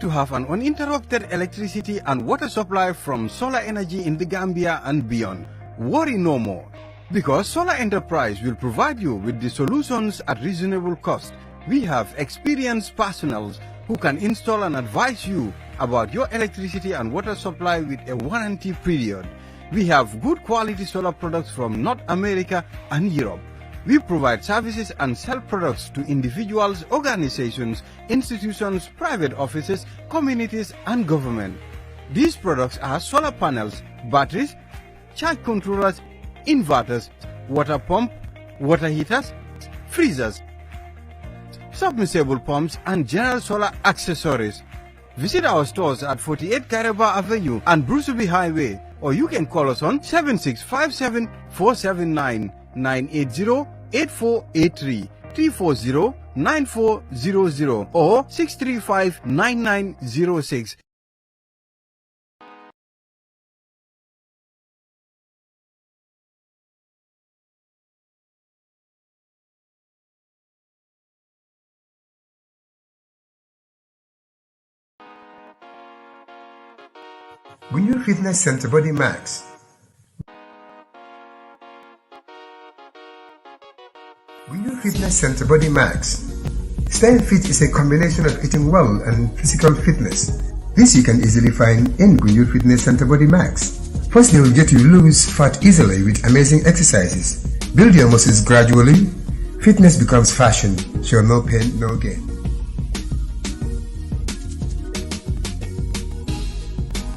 to have an uninterrupted electricity and water supply from solar energy in the Gambia and beyond. Worry no more, because Solar Enterprise will provide you with the solutions at reasonable cost. We have experienced personnel who can install and advise you about your electricity and water supply with a warranty period. We have good quality solar products from North America and Europe. We provide services and sell products to individuals, organizations, institutions, private offices, communities, and government. These products are solar panels, batteries, charge controllers, inverters, water pump, water heaters, freezers, submersible pumps, and general solar accessories. Visit our stores at 48 Karaba Avenue and Brusubi Highway, or you can call us on 7657 479 980 8483 340 9400 or 635 9906. Gunjur Fitness Center Body Max. Gunjur Fitness Center Body Max. Staying fit is a combination of eating well and physical fitness. This you can easily find in Gunjur Fitness Center Body Max. First, they will get you lose fat easily with amazing exercises. Build your muscles gradually. Fitness becomes fashion, so no pain, no gain.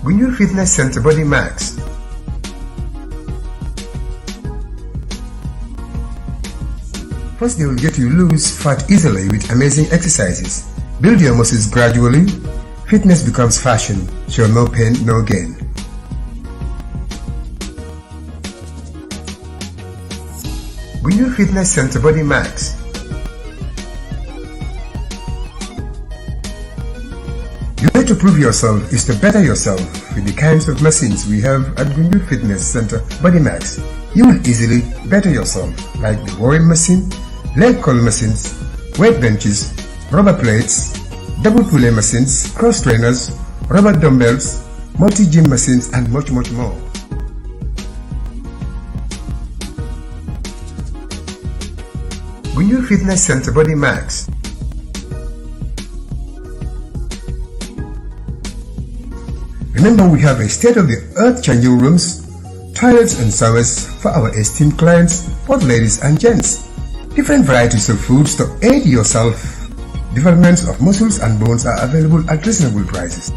Gunjur Fitness Center Body Max. First, they will get you lose fat easily with amazing exercises. Build your muscles gradually. Fitness becomes fashion, so no pain, no gain. Gunjur Fitness Center Body Max. The way to prove yourself is to better yourself with the kinds of machines we have at Gunjur Fitness Center Body Max. You will easily better yourself, like the rowing machine, leg curl machines, weight benches, rubber plates, double pulley machines, cross trainers, rubber dumbbells, multi-gym machines, and much more. Gunjur Fitness Center Body Max. Remember, we have a state-of-the-art changing rooms, toilets and showers for our esteemed clients, both ladies and gents. Different varieties of foods to aid your self-development of muscles and bones are available at reasonable prices.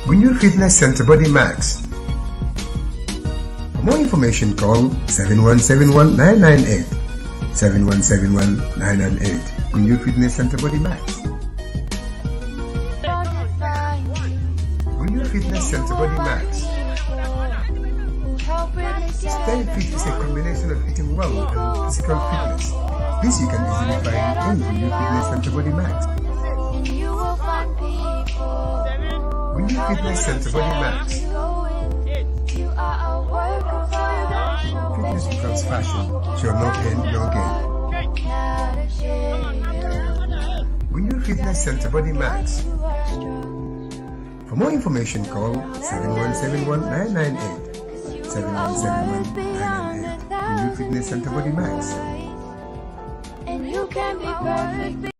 Gunjur Fitness Center Body Max. For more information, call 7171-998, 7171-998. Gunjur Fitness Center Body Max. Gunjur Fitness Center Body Max. Staying fit is a combination of eating well and physical fitness. This you can easily find in Gunjur Fitness Center Body Max. Gunjur Fitness Center Body Max. Fitness becomes fashion, so no pain, no gain. Gunjur Fitness Center Body Max. For more information, call 7171-998. 7171-998. Gunjur Fitness Center Body Max. And you can be perfect.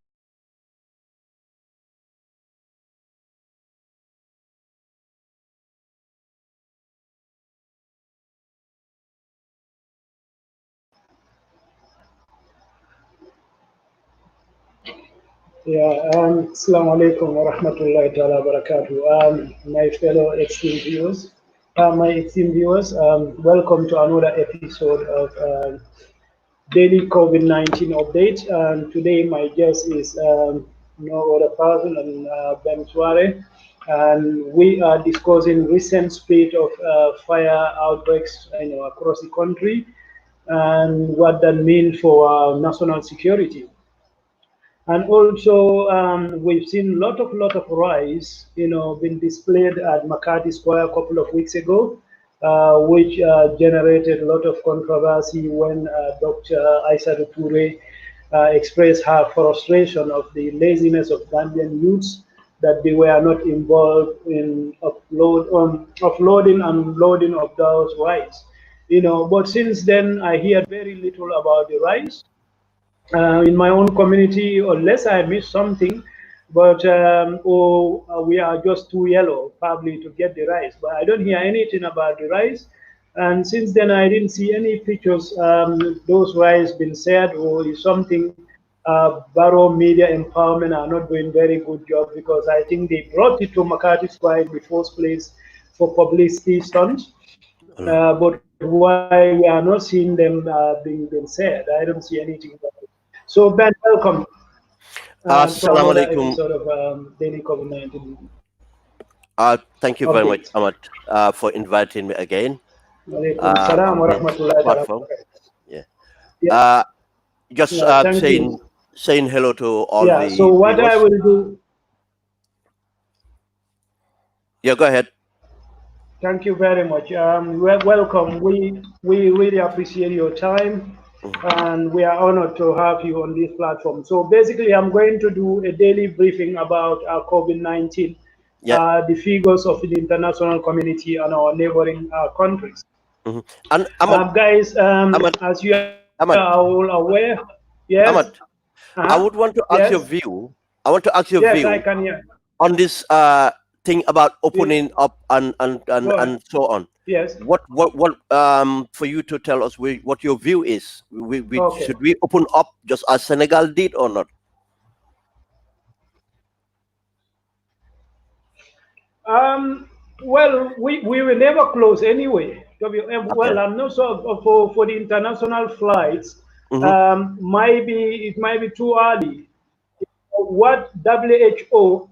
Assalamu alaikum wa rahmatullahi ta'ala wa barakatuh. My fellow esteemed viewers, welcome to another episode of Daily COVID-19 Update. And today my guest is no other person than Ben Suwareh, and we are discussing recent spate of fire outbreaks across the country and what that means for national security. And also, we've seen a lot of rise, been displayed at McCarthy Square a couple of weeks ago, which generated a lot of controversy when Dr. Aissatou Touré expressed her frustration of the laziness of Gambian youths that they were not involved in offloading and loading of those rice. But since then, I hear very little about the rice in my own community, unless I miss something. But we are just too yellow probably to get the rice. But I don't hear anything about the rice. And since then, I didn't see any pictures. Those rice been said, or is something. Barrow Media Empowerment are not doing very good job because I think they brought it to McCarthy Square in the first place for publicity stunts. But why we are not seeing them being said, I don't see anything about it. So Ben, welcome to Assalamu another alaikum. episode of Daily COVID-19 Thank you very much, update. Ahmed, for inviting me again Alaikum salam on wa this rahmatullahi ta'ala wa platform. barakatuh. Yeah. Yeah, Uh, just thank you. saying hello to all Yeah, so the what I viewers. will do, Yeah, go ahead. thank you very much. Welcome. We really appreciate your time, Mhm. and we are honored to have you on this platform. So basically, I'm going to do a daily briefing about COVID-19, Yeah. the figures of the international community and our neighboring countries. Mhm. And Ahmed, Guys, Ahmed, as you are Ahmed, all aware, yes, Ahmed, uh-huh, I would want to ask yes, your view. I want to ask your yes, I view can hear. on this thing about You, opening up go ahead. and so on. Yes, What for you to tell us what your view is? okay. Should we open up just as Senegal did or not? Um, well, we will never close anyway. Okay. Well, I'm not sure for the international flights. Mm-hmm. Maybe it might be too early. What WHO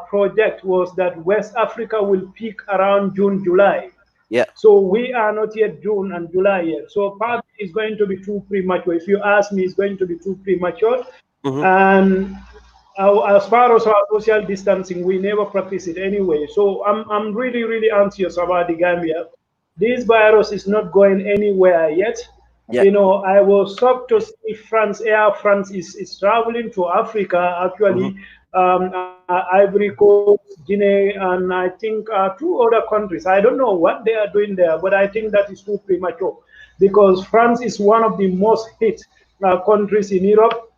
project was that West Africa will peak around June, July. Yeah. So we are not yet June and July yet. So probably it's going to be too premature. If you ask me, it's going to be too premature. Mm-hmm. And as far as our social distancing, we never practice it anyway. So I'm really, really anxious about the Gambia. This virus is not going anywhere yet. Yeah. I was shocked to see Air France is traveling to Africa, Mm-hmm. actually, Ivory Coast, Guinea, and I think two other countries. I don't know what they are doing there, but I think that is too premature because France is one of the most hit countries in Europe,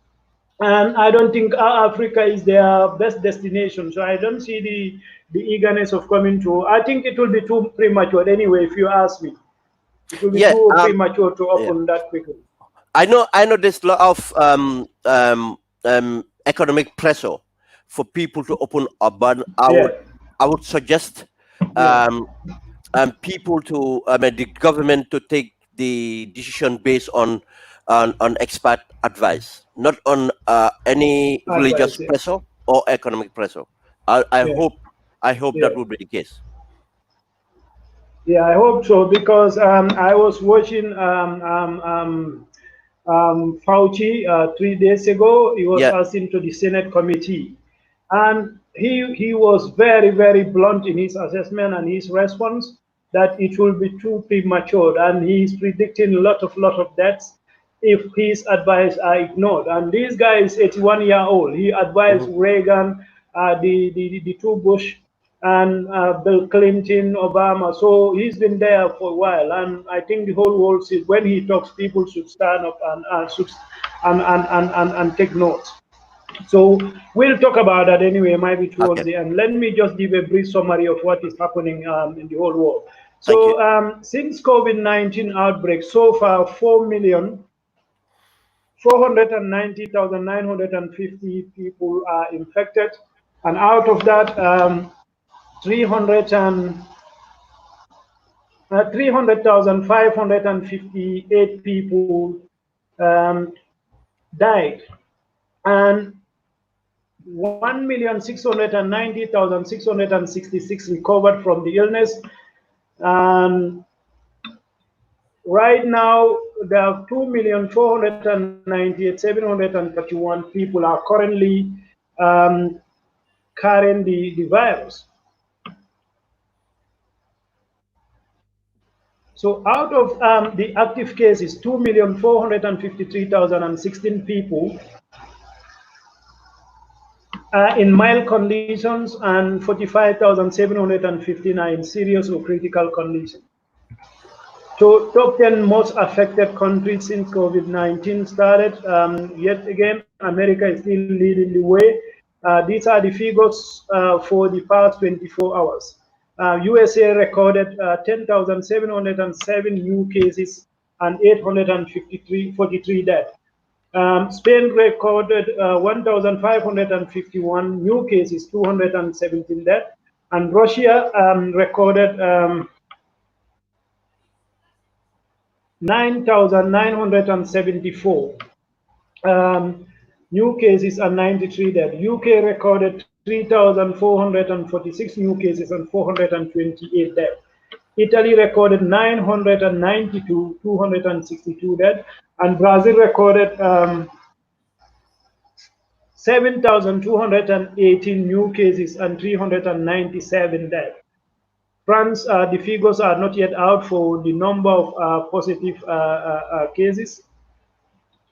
and I don't think Africa is their best destination. So I don't see the eagerness of coming to. I think it will be too premature anyway. If you ask me, it will be Yeah. too premature to Yeah. open that quickly. I know there's a lot of economic pressure for people to open up, but Yeah, I would suggest yeah, um, people to the government to take the decision based on expert advice, not on any religious advice. Yeah, pressure or economic pressure. I yeah, hope that yeah. would be the case. Yeah, I hope so because I was watching Fauci 3 days ago. He was Yeah. asked into the Senate committee, and he was very, very blunt in his assessment and his response that it will be too premature, and he's predicting a lot of deaths if his advice are ignored. And this guy is 81 year old. He advised Hmm. Reagan, the two Bush, and Bill Clinton, Obama. So he's been there for a while, and I think the whole world sees when he talks, people should stand up and take notes. So we'll talk about that anyway, maybe towards Okay. the end. Let me just give a brief summary of what is happening in the whole world. Thank you. So since COVID-19 outbreak, so far 4,490,950 people are infected, and out of that, 300 300,558 people um, died, and 1,690,666 recovered from the illness. And right now, there are 2,498,731 people are currently um, carrying the virus. So out of the active cases, 2,453,016 people in mild conditions and 45,759 serious or critical conditions. So top 10 most affected countries since COVID-19 started. Yet again, America is still leading the way. These are the figures for the past 24 hours. USA recorded 10,707 new cases and 843 deaths. Spain recorded 1,551 new cases, 217 deaths, and Russia recorded 9,974 new cases and 93 deaths. UK recorded 3,446 new cases and 428 deaths. Italy recorded 992, 262 deaths, and Brazil recorded 7,218 new cases and 397 deaths. France, the figures are not yet out for the number of positive cases,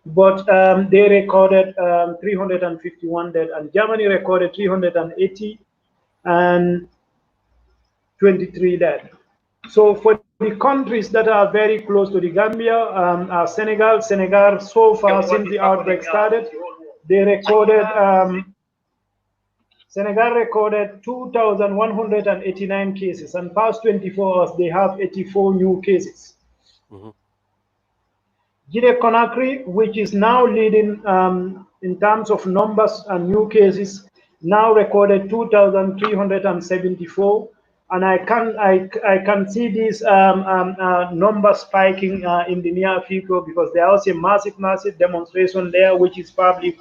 but they recorded 351 deaths, and Germany recorded 380 and 23 deaths. So for the countries that are very close to the Gambia, Senegal so far since the outbreak started, they recorded Senegal recorded 2,189 cases, and past 24 hours they have 84 new cases. Mhm. Guinea-Conakry, which is now leading in terms of numbers and new cases, now recorded 2,374, and I can see these numbers spiking in the near future because there was a massive demonstration there, which is probably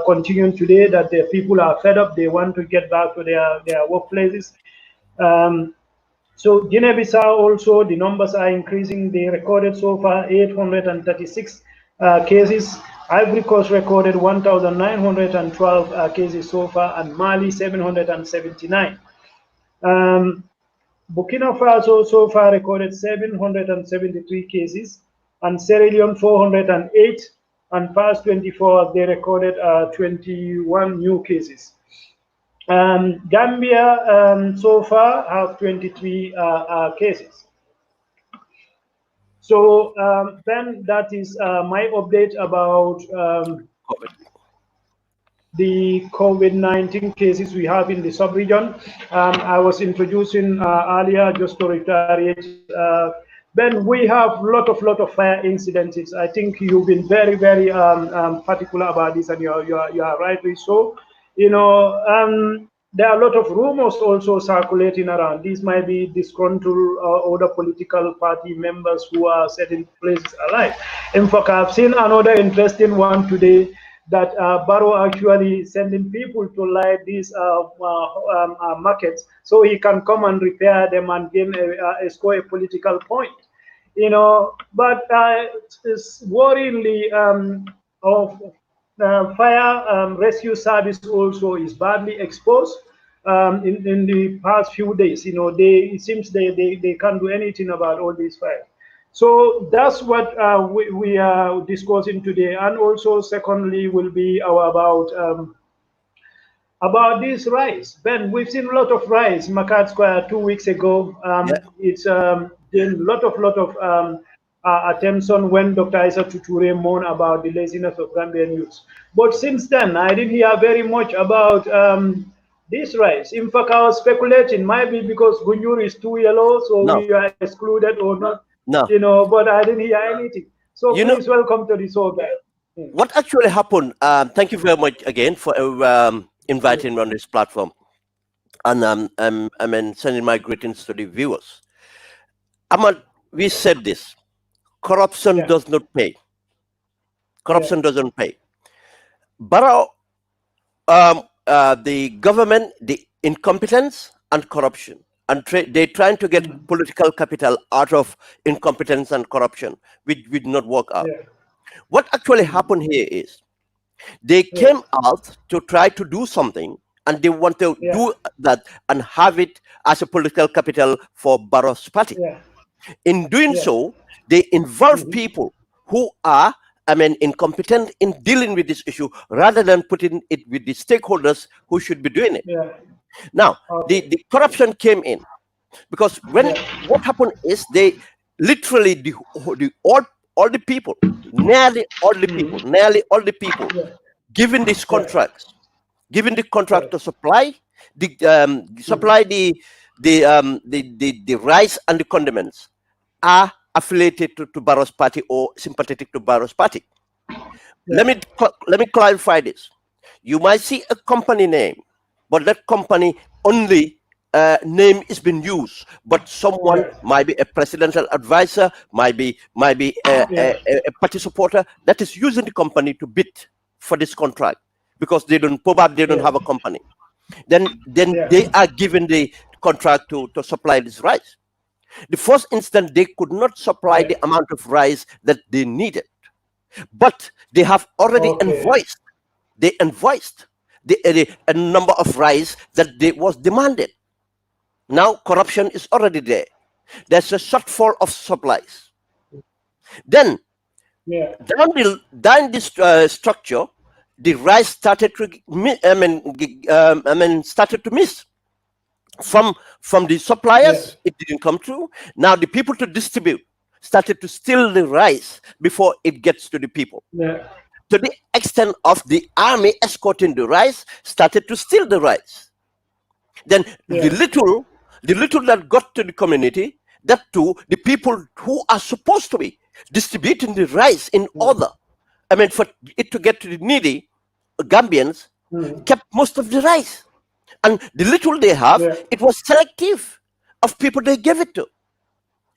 continuing today. That the people are fed up; they want to get back to their workplaces. So Guinea-Bissau also, the numbers are increasing. They recorded so far 836 cases. Ivory Coast recorded 1,912 cases so far, and Mali 779. Burkina Faso so far recorded 773 cases, and Sierra Leone 408, and past 24 hours they recorded 21 new cases. Gambia so far have 23 cases. So then that is my update about COVID. the COVID-19 cases we have in the sub-region. I was introducing earlier, just to reiterate, Ben, we have lot of fire incidents. I think you've been very particular about this, and you are rightly so. You know, there are a lot of rumors also circulating around. These might be disgruntled other political party members who are setting places alight. In fact, I've seen another interesting one today, that Barrow actually sending people to light these markets so he can come and repair them and gain score a political point. You know, but it's worryingly of fire rescue service also is badly exposed in the past few days. You know, it seems they can't do anything about all these fires. So that's what we are discussing today, and also secondly will be about this rise. Ben, we've seen a lot of rise. Makati Square 2 weeks ago. Yeah. It's gained lot of attention when Dr. Isa Tuture moaned about the laziness of Gambian youths. But since then, I didn't hear very much about this rise. In fact, I was speculating, might be because Gunjur is too yellow, so No, we are excluded or not. no. You know, but I didn't hear anything. So You know please welcome to the show, guys. what actually happened? Thank you very much again for inviting me on this platform, and I mean sending my greetings to the viewers. Ahmad, we said this: corruption Yeah, does not pay. yeah, Corruption doesn't pay. But the government, the incompetence and corruption, and they're trying to get political capital out of incompetence and corruption, which did not work out. yeah, What actually happened here is they yeah, came out to try to do something, and they want to yeah, do that and have it as a political capital for Barrow's party. yeah, In doing Yeah. so, they involve people who are, incompetent in dealing with this issue rather than putting it with the stakeholders who should be doing it. Yeah. Now, Okay. the corruption came in because Yeah. what happened is they literally, all the people, nearly all the people Yeah. given these Yeah. contracts, given the contract Yeah. to supply the rice and the condiments are affiliated to Barrow's party or sympathetic to Barrow's party. Let Yeah. me let me clarify this. You might see a company name, but that company only name is being used. But someone Yeah. might be a presidential advisor, might be Yeah. a party supporter that is using the company to bid for this contract because they don't Yeah. have a company. Then Yeah. they are given the contract to supply this rice. The first instant they could not supply Yeah. the amount of rice that they needed, but they have already Okay. invoiced a number of rice that they was demanded. Now corruption is already there. There's a shortfall of supplies. Then Yeah. down this structure, the rice started to started to miss from the Yeah. suppliers. It didn't come through. Now the people to distribute started to steal the rice before it gets to the people, Yeah. to the extent of the army escorting the rice started to steal the rice. Then Yeah. the little that got to the community, that too, the people who are supposed to be distributing the rice in order, for it to get to the needy Gambians, kept most of the rice. And the little they have, Yeah. it was selective of people they gave it to.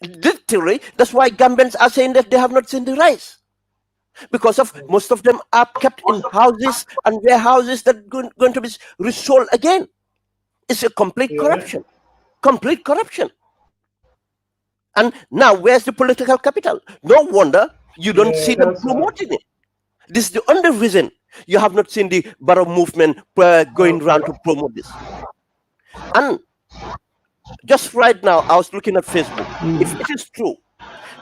Literally, that's why Gambians are saying that they have not seen the rice. Because of most of them are kept in houses and warehouses that are going to be resold again. It's a complete Yeah. corruption. Complete corruption. And now, where's the political capital? No wonder you don't Yeah. see them That's promoting it. This is the only reason you have not seen the Barrow movement going okay. around to promote this. And just right now, I was looking at Facebook. If it is true,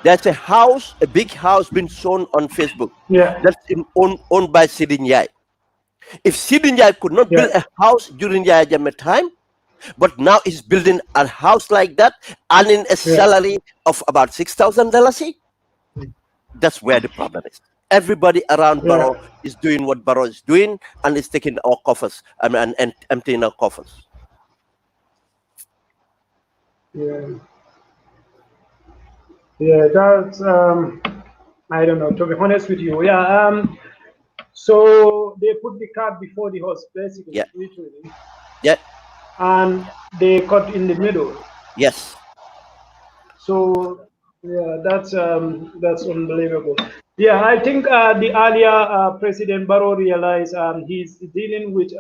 there's a big house being shown on Facebook Yeah. that's owned by Sidin Yai. If Sidin Yai could not build Yeah. a house during Yaya Jammeh time, but now is building a house like that, earning a Yeah. salary of about $6,000, that's where the problem is. Everybody around Yeah. Barrow is doing what Barrow is doing and is taking our coffers, and emptying our coffers. Yeah. Yeah. That's I don't know. To be honest with you, yeah. So they put the cart before the horse, basically, Yeah, literally, yeah, and they cut in the middle. yes, So yeah, that's unbelievable. Yeah, I think the earlier President Barrow realized he's dealing with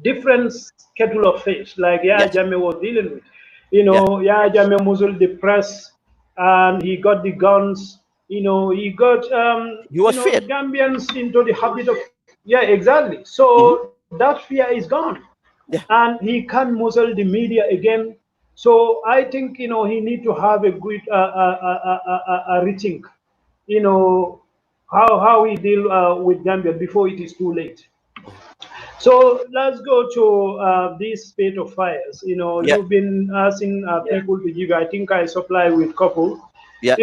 different kettle of fish, like Yahya yes. Jammeh was dealing with. Yeah, Yahya Jammeh muzzled the press, and he got the guns. He got he was feared. Gambians into the habit of, yeah, exactly. Hmm. So that fear is gone, Yeah, and he can muzzle the media again. So I think he need to have a good rethink. How he deal with Gambia before it is too late. So let's go to this spate of fires. yeah, You've been asking people to give. I think I supply with couple. yeah.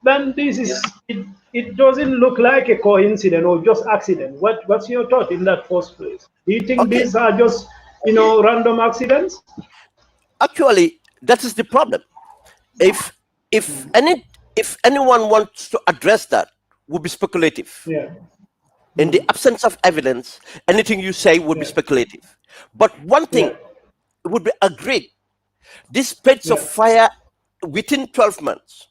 Then this is it. It doesn't look like a coincidence or just accident. What's your thought in that first place? Do you think Okay. these are just random accidents? Actually, that is the problem. If if any if anyone wants to address that, would be speculative. Yeah. In the absence of evidence, anything you say would be Yeah. speculative. But one Yeah. thing would be agreed: these spades of Yeah. fire within 12 months.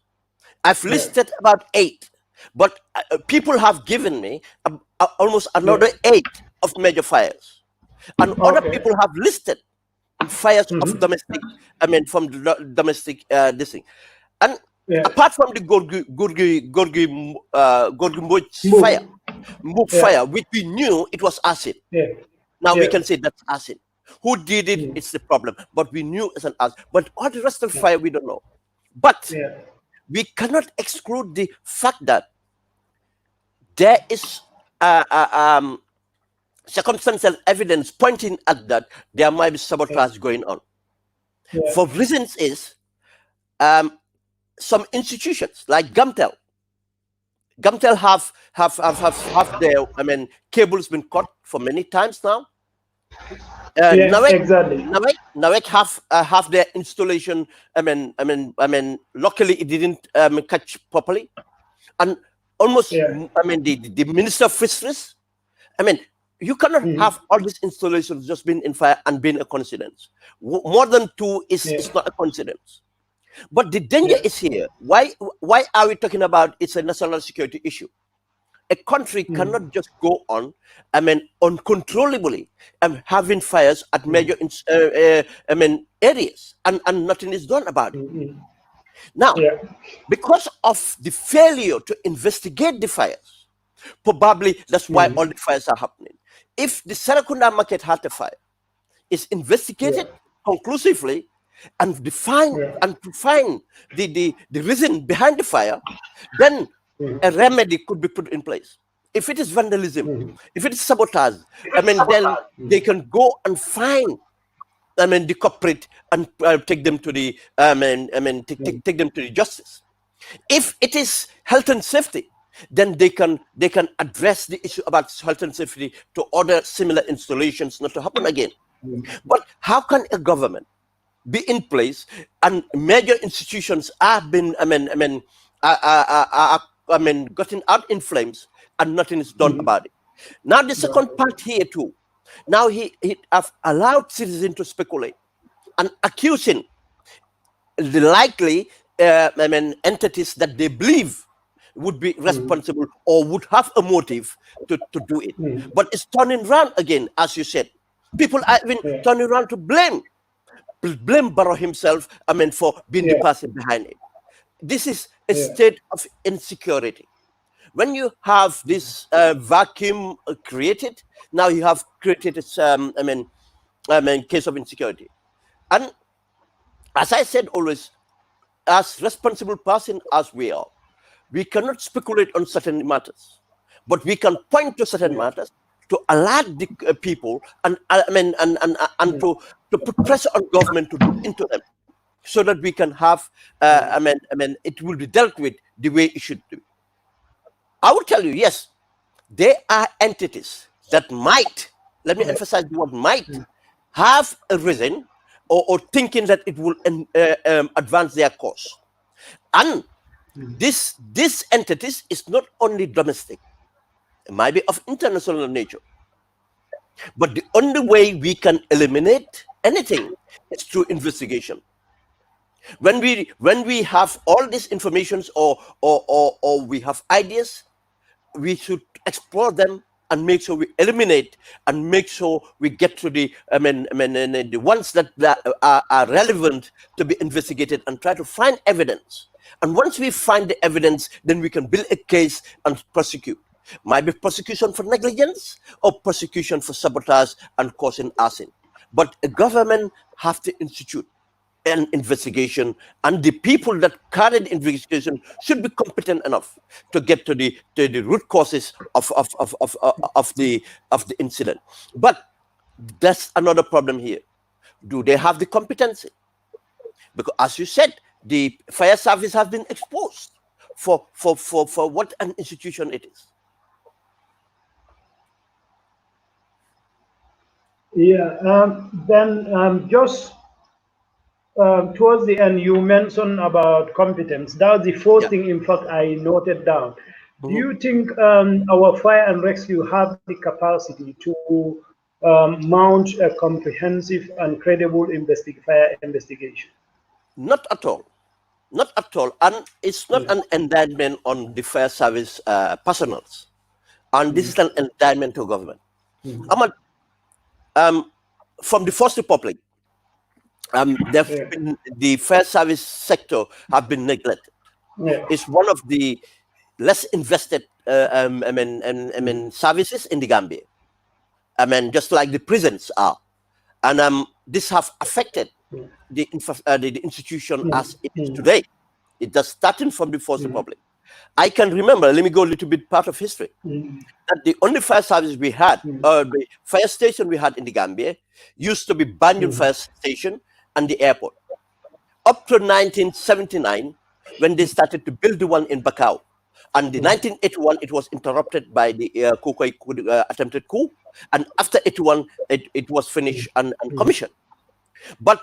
I've Yeah. listed about 8, but people have given me almost another Yeah. 8 of major fires, and other Okay. people have listed fires of Hmm. domestic. From the domestic this thing, and Yeah. apart from the Gorgi Mboj Move. fire, Mboj Yeah. fire, which we knew it was acid. Yeah. Now we Yeah. can say that's acid. Who did it? Mm. It's the problem. But we knew it's an acid. But all the rest of the fire, we don't know. But Yeah. we cannot exclude the fact that there is circumstantial evidence pointing at that there might be sabotage going on. Yeah. For reasons is some institutions like Gamtel have their cables been cut for many times now. Yeah, exactly. Nawek have their installation. Luckily it didn't catch properly, and almost Yeah. the Minister of Fisheries. You cannot have all these installations just being in fire and being a coincidence. More than two is not a coincidence. But the danger is here. Why are we talking about it's a national security issue? A country cannot just go on, uncontrollably, having fires at major areas, and nothing is done about it. Now, Yeah. because of the failure to investigate the fires, probably that's why all the fires are happening. If the Serakunda market had a fire, is investigated conclusively and define and to find the reason behind the fire, then a remedy could be put in place. If it is vandalism, if it is sabotage, then they can go and find the culprit and take them to the take them to the justice. If it is health and safety, then they can address the issue about health and safety to order similar installations not to happen again. But how can a government be in place and major institutions have been gotten out in flames and nothing is done about it? Now the second part here too. Now he have allowed citizens to speculate and accusing the likely entities that they believe would be responsible or would have a motive to do it. But it's turning around again, as you said. People are even turning around to blame Barrow himself, for being the person behind it. This is a state of insecurity. When you have this vacuum created, now you have created this, case of insecurity. And as I said always, as responsible person as we are, we cannot speculate on certain matters, but we can point to certain matters to alert the people and to put pressure on government to look into them, so that we can have it will be dealt with the way it should be. I will tell you, yes, there are entities that might, let me emphasize the word might, have a reason or thinking that it will advance their cause. And this entities is not only domestic, it might be of international nature. But the only way we can eliminate anything is through investigation. When we have all these informations or we have ideas, we should explore them and make sure we eliminate and make sure we get to the the ones that are relevant to be investigated and try to find evidence. And once we find the evidence, then we can build a case and prosecute. Might be prosecution for negligence or prosecution for sabotage and causing arson. But a government have to institute an investigation, and the people that carry the investigation should be competent enough to get to the root causes of the incident. But that's another problem here. Do they have the competency? Because as you said, the fire service have been exposed for what an institution it is. Yeah. Then just towards the end, you mentioned about competence. That was the first thing, in fact, I noted down. Do you think our fire and rescue have the capacity to mount a comprehensive and credible fire investigation? Not at all. Not at all. And it's not an indictment on the fire service personals. And this is an indictment to government. Ahmad, from the First Republic, the fire service sector have been neglected. It's one of the less invested services in the Gambia. Just like the prisons are. And this have affected the institution as it is today. It just starting from the First Republic. I can remember, let me go a little bit part of history, that the only fire service we had, the fire station we had in the Gambia, used to be Banjul Fire Station and the airport. Up to 1979, when they started to build the one in Bakau. And in 1981, it was interrupted by the attempted coup. And after 81, it was finished and commissioned. But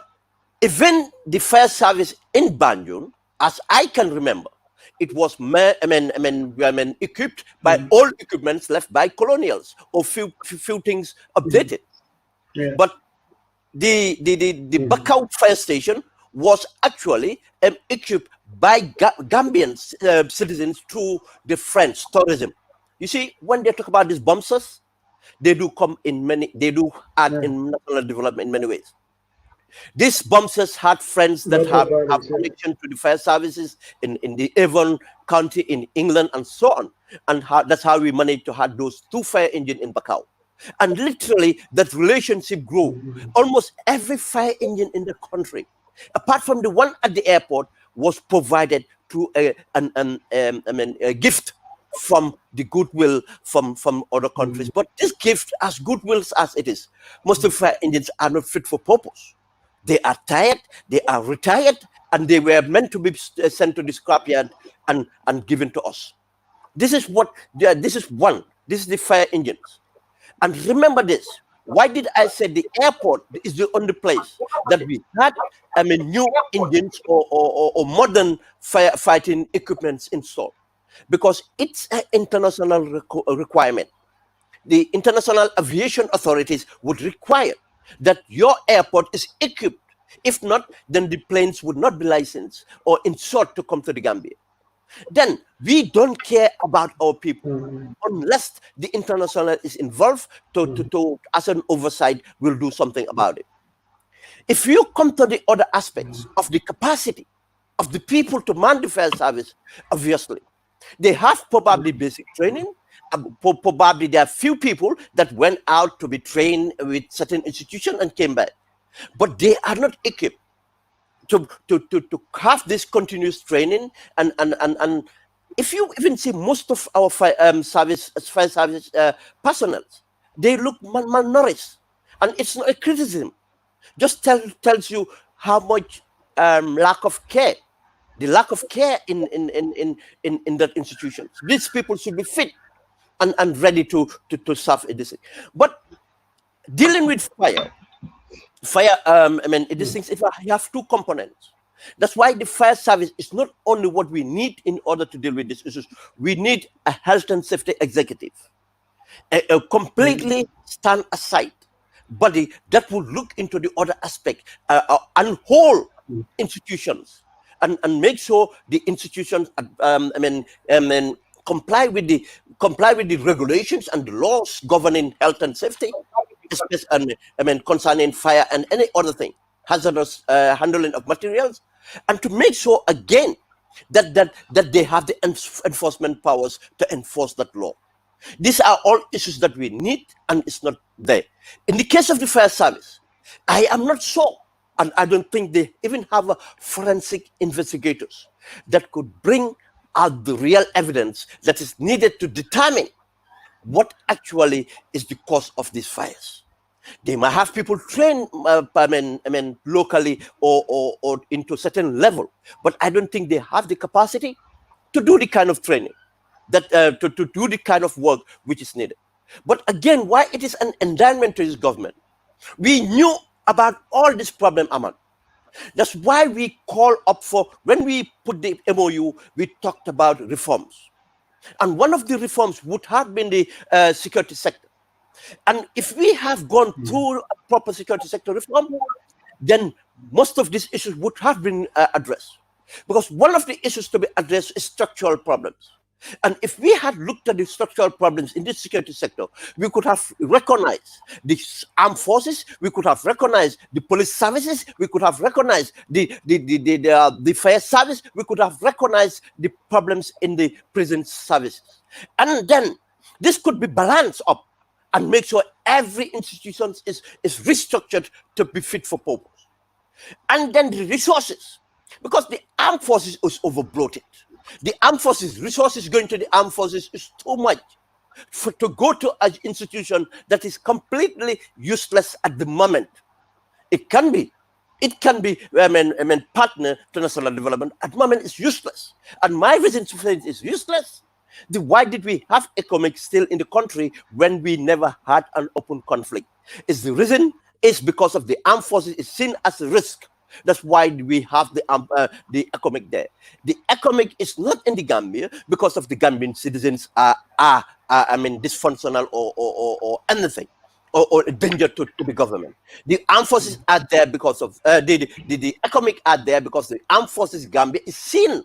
even the fire service in Banjul, as I can remember, it was equipped by old equipments left by colonials or few things updated. But the Bakau fire station was actually equipped by Gambian citizens through the French tourism. You see, when they talk about these bombers, they do come in many, they do add in national development in many ways. These bombers had friends that have connection to the fire services in the Avon County in England and so on. And that's how we managed to have those 2 fire engines in Bakau. And literally, that relationship grew. Almost every fire engine in the country, apart from the one at the airport, was provided through a gift from the goodwill from other countries. But this gift, as goodwill as it is, most of the fire engines are not fit for purpose. They are tired, they are retired, and they were meant to be sent to the scrapyard and given to us. This is what, this is the fire engines. And remember this, why did I say the airport is the only place that we had new engines or modern firefighting equipments installed? Because it's an international requirement. The international aviation authorities would require that your airport is equipped. If not, then the planes would not be licensed or insured to come to the Gambia. Then we don't care about our people unless the international is involved to as an oversight, will do something about it. If you come to the other aspects of the capacity of the people to man the fire service, obviously, they have probably basic training. Probably there are few people that went out to be trained with certain institution and came back, but they are not equipped to have this continuous training. And if you even see most of our fire service personnel, they look malnourished, and it's not a criticism. Just tells you how much lack of care, the lack of care in that institution. These people should be fit and ready to serve in this. But dealing with fire, these things, if you have 2 components. That's why the fire service is not only what we need in order to deal with these issues. We need a health and safety executive, a completely stand aside body that will look into the other aspect and whole institutions and make sure the institutions comply with the regulations and the laws governing health and safety, especially concerning fire and any other thing, hazardous handling of materials, and to make sure again that they have the enforcement powers to enforce that law. These are all issues that we need, and it's not there. In the case of the fire service, I am not sure, and I don't think they even have forensic investigators that could bring out the real evidence that is needed to determine what actually is the cause of these fires. They might have people trained locally or into a certain level, but I don't think they have the capacity to do the kind of training that to do the kind of work which is needed. But again, why it is an endowment to this government? We knew about all this problem, Ahmad. That's why we call up for, when we put the MOU, we talked about reforms. And one of the reforms would have been the security sector. And if we have gone through a proper security sector reform, then most of these issues would have been addressed. Because one of the issues to be addressed is structural problems. And if we had looked at the structural problems in the security sector, we could have recognized the armed forces, we could have recognized the police services, we could have recognized the fire service, we could have recognized the problems in the prison services. And then this could be balanced up and make sure every institution is restructured to be fit for purpose. And then the resources. because the armed forces is overbloated. The armed forces, resources going to the armed forces is too much to go to an institution that is completely useless at the moment. It can be, partner to national development. At the moment, it's useless. And my reason to say it is useless. Why did we have economic still in the country when we never had an open conflict? Is the reason is because of the armed forces is seen as a risk. That's why we have the economic there. The economic is not in the Gambia because of the Gambian citizens are dysfunctional or anything. Or a danger to the government. The armed forces are there because of the economic are there because the armed forces Gambia is seen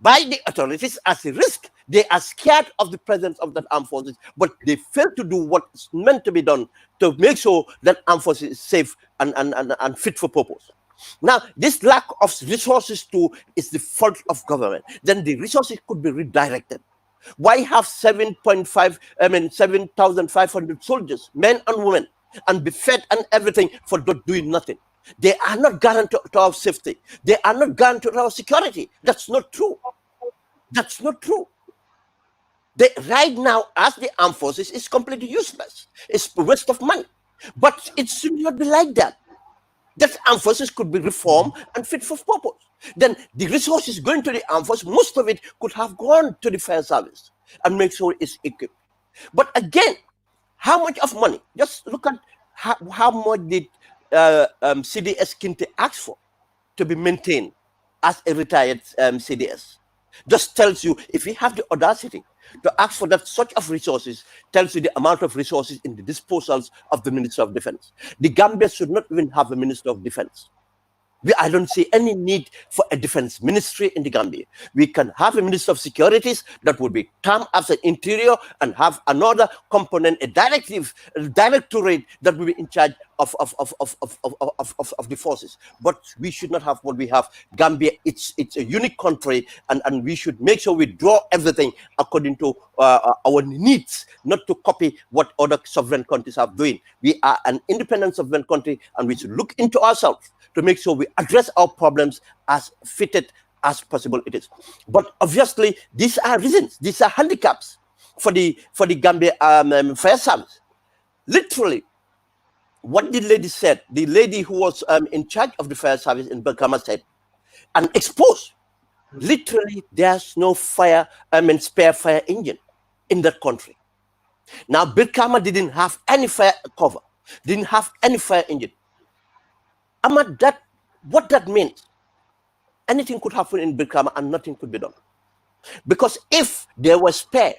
by the authorities as a risk. They are scared of the presence of that armed forces, but they fail to do what's meant to be done to make sure that armed forces is safe and fit for purpose. Now, this lack of resources too is the fault of government. Then the resources could be redirected. Why have 7,500 soldiers, men and women, and be fed and everything for not doing nothing? They are not guaranteed to our safety. They are not guaranteed to our security. That's not true. That's not true. Right now, as the armed forces, is completely useless. It's a waste of money. But it should not be like that. That armed forces could be reformed and fit for purpose. Then the resources going to the armed forces, most of it could have gone to the fire service and make sure it's equipped. But again, how much of money? Just look at how much did CDS Kinte ask for to be maintained as a retired CDS. Just tells you, if we have the audacity to ask for that such of resources, tells you the amount of resources in the disposals of the Minister of Defense. The Gambia should not even have a Minister of Defense. I don't see any need for a defense ministry in the Gambia. We can have a Minister of Securities that would be termed as an interior and have another component, a directorate that will be in charge of the forces. But we should not have what we have. Gambia, it's a unique country, and we should make sure we draw everything according to our needs, not to copy what other sovereign countries are doing. We are an independent sovereign country, and we should look into ourselves to make sure we address our problems as fitted as possible it is. But obviously, these are reasons, these are handicaps for the Gambia fire service. Literally, what the lady said, the lady who was in charge of the fire service in Berkama said, and exposed, literally, there's no spare fire engine in that country. Now, Berkama didn't have any fire cover, didn't have any fire engine. Ahmad, what that means, anything could happen in Birkama and nothing could be done. Because if there was spare,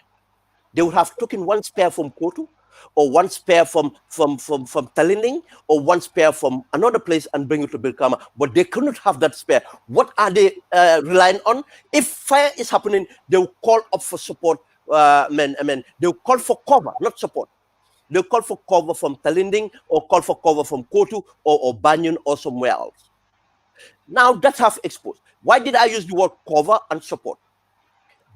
they would have taken one spare from Kotu, or one spare from Talinding, or one spare from another place and bring it to Birkama. But they could not have that spare. What are they relying on? If fire is happening, they will call up for support. They will call for cover, not support. They'll call for cover from Talinding or call for cover from Kotu or Banyan or somewhere else. Now that's half exposed. Why did I use the word cover and support?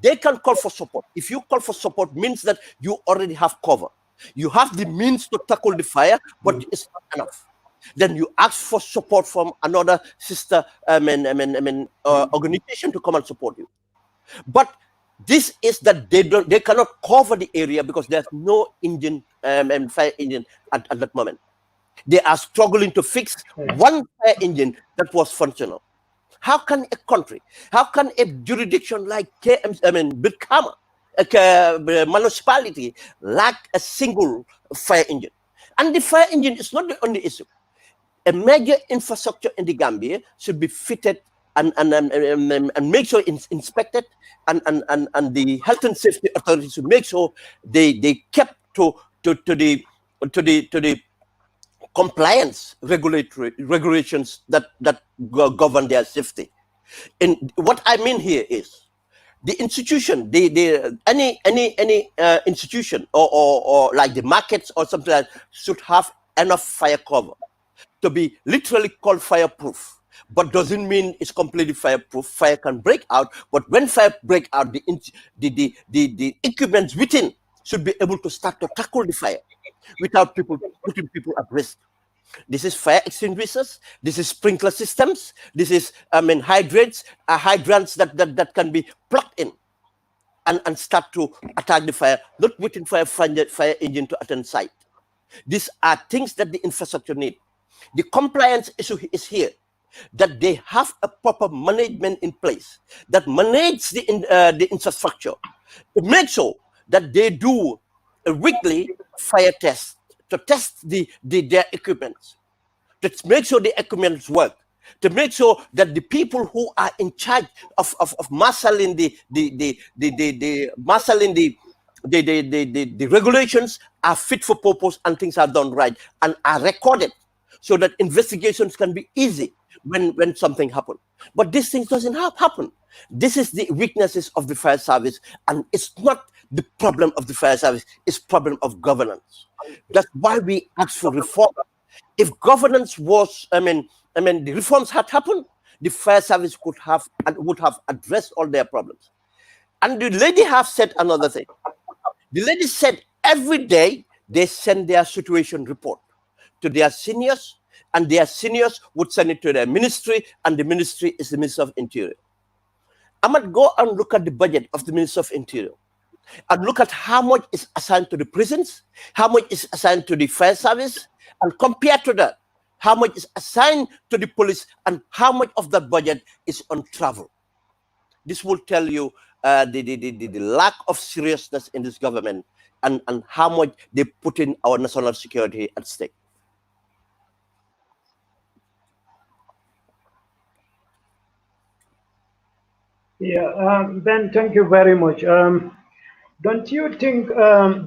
They can call for support. If you call for support, means that you already have cover. You have the means to tackle the fire, but it's not enough. Then you ask for support from another sister organization to come and support you. But this is that they cannot cover the area because there's no engine fire engine at that moment. They are struggling to fix one fire engine that was functional. How can a country, how can a jurisdiction like Birkama, a municipality, lack a single fire engine? And the fire engine is not the only issue. A major infrastructure in the Gambia should be fitted and make sure it's inspected, and the health and safety authorities should make sure they kept to the compliance regulations that govern their safety. And what I mean here is the institution, any institution or like the markets or something like that should have enough fire cover to be literally called fireproof. But doesn't mean it's completely fireproof. Fire can break out, but when fire break out, the equipment within should be able to start to tackle the fire without putting people at risk. This is fire extinguishers. This is sprinkler systems. This is, hydrants that can be plugged in and start to attack the fire, not waiting for a fire engine to attend site. These are things that the infrastructure need. The compliance issue is here, that they have a proper management in place that manage the infrastructure to make sure that they do a weekly fire test to test their equipment, to make sure the equipment work, to make sure that the people who are in charge of marshalling the regulations are fit for purpose and things are done right and are recorded, so that investigations can be easy when something happens. But this thing doesn't happen. This is the weaknesses of the fire service, and it's not the problem of the fire service, it's problem of governance. That's why we ask for reform. If governance was, the reforms had happened, the fire service would have addressed all their problems. And the lady have said another thing. The lady said every day they send their situation report to their seniors, and their seniors would send it to their ministry, and the ministry is the Ministry of Interior. I might go and look at the budget of the Ministry of Interior and look at how much is assigned to the prisons, how much is assigned to the fire service, and compare to that, how much is assigned to the police and how much of that budget is on travel. This will tell you the lack of seriousness in this government and how much they put in our national security at stake. Yeah, Ben, thank you very much. Don't you think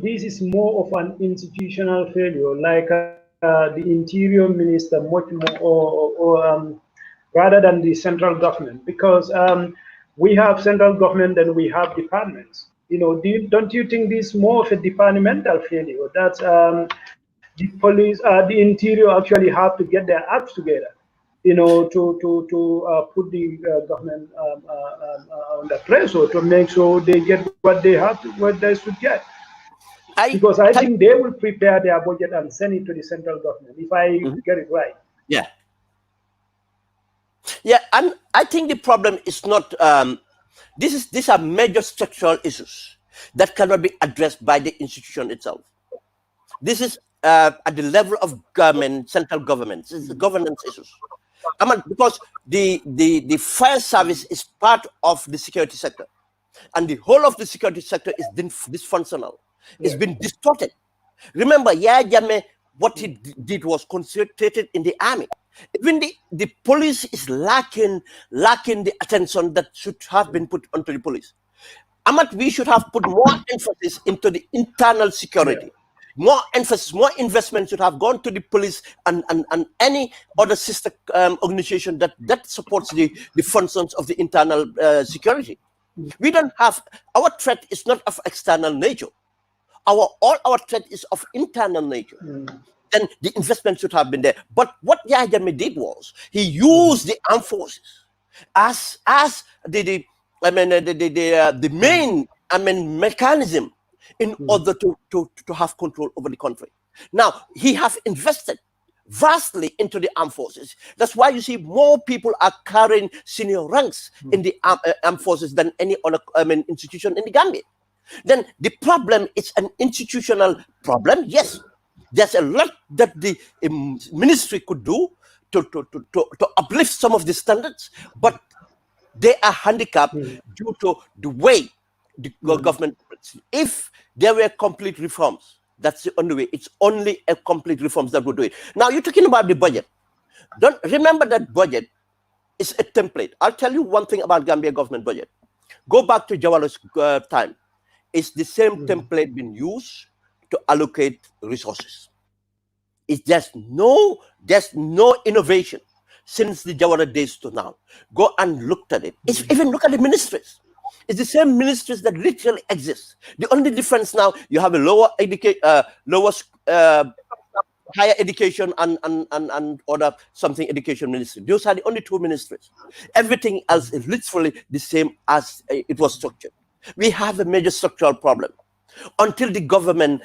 this is more of an institutional failure, like the interior minister, much more, rather than the central government? Because we have central government and we have departments. Don't you think this is more of a departmental failure? That the police, the interior actually have to get their acts together, to put the government under pressure to make sure they get what they should get. Because I think they will prepare their budget and send it to the central government, if I get it right. Yeah. Yeah, and I think the problem is not, these are major structural issues that cannot be addressed by the institution itself. This is at the level of government, central government. This is governance issues. Because the fire service is part of the security sector, and the whole of the security sector is dysfunctional. It's been distorted. Remember, Yahya Jammeh, what he did was concentrated in the army. Even the police is lacking the attention that should have been put onto the police. We should have put more emphasis into the internal security. More emphasis, more investment should have gone to the police and any other sister organization that supports the functions of the internal security. We don't have, our threat is not of external nature. All our threat is of internal nature. Then the investment should have been there. But what Yahya Jammeh did was he used the armed forces as the main mechanism in order to have control over the country. Now, he has invested vastly into the armed forces. That's why you see more people are carrying senior ranks in the armed forces than any other institution in the Gambia. Then the problem is an institutional problem. Yes, there's a lot that the ministry could do to uplift some of the standards, but they are handicapped due to the way the government. If there were complete reforms, that's the only way. It's only a complete reforms that would do it. Now you're talking about the budget. Don't remember that budget is a template. I'll tell you one thing about Gambia government budget. Go back to Jawara's time. It's the same template being used to allocate resources. There's no innovation since the Jawara days to now. Go and look at it. Even look at the ministries. It's the same ministries that literally exist. The only difference now, you have a higher education and other something education ministry. Those are the only two ministries. Everything else is literally the same as it was structured. We have a major structural problem. until the government,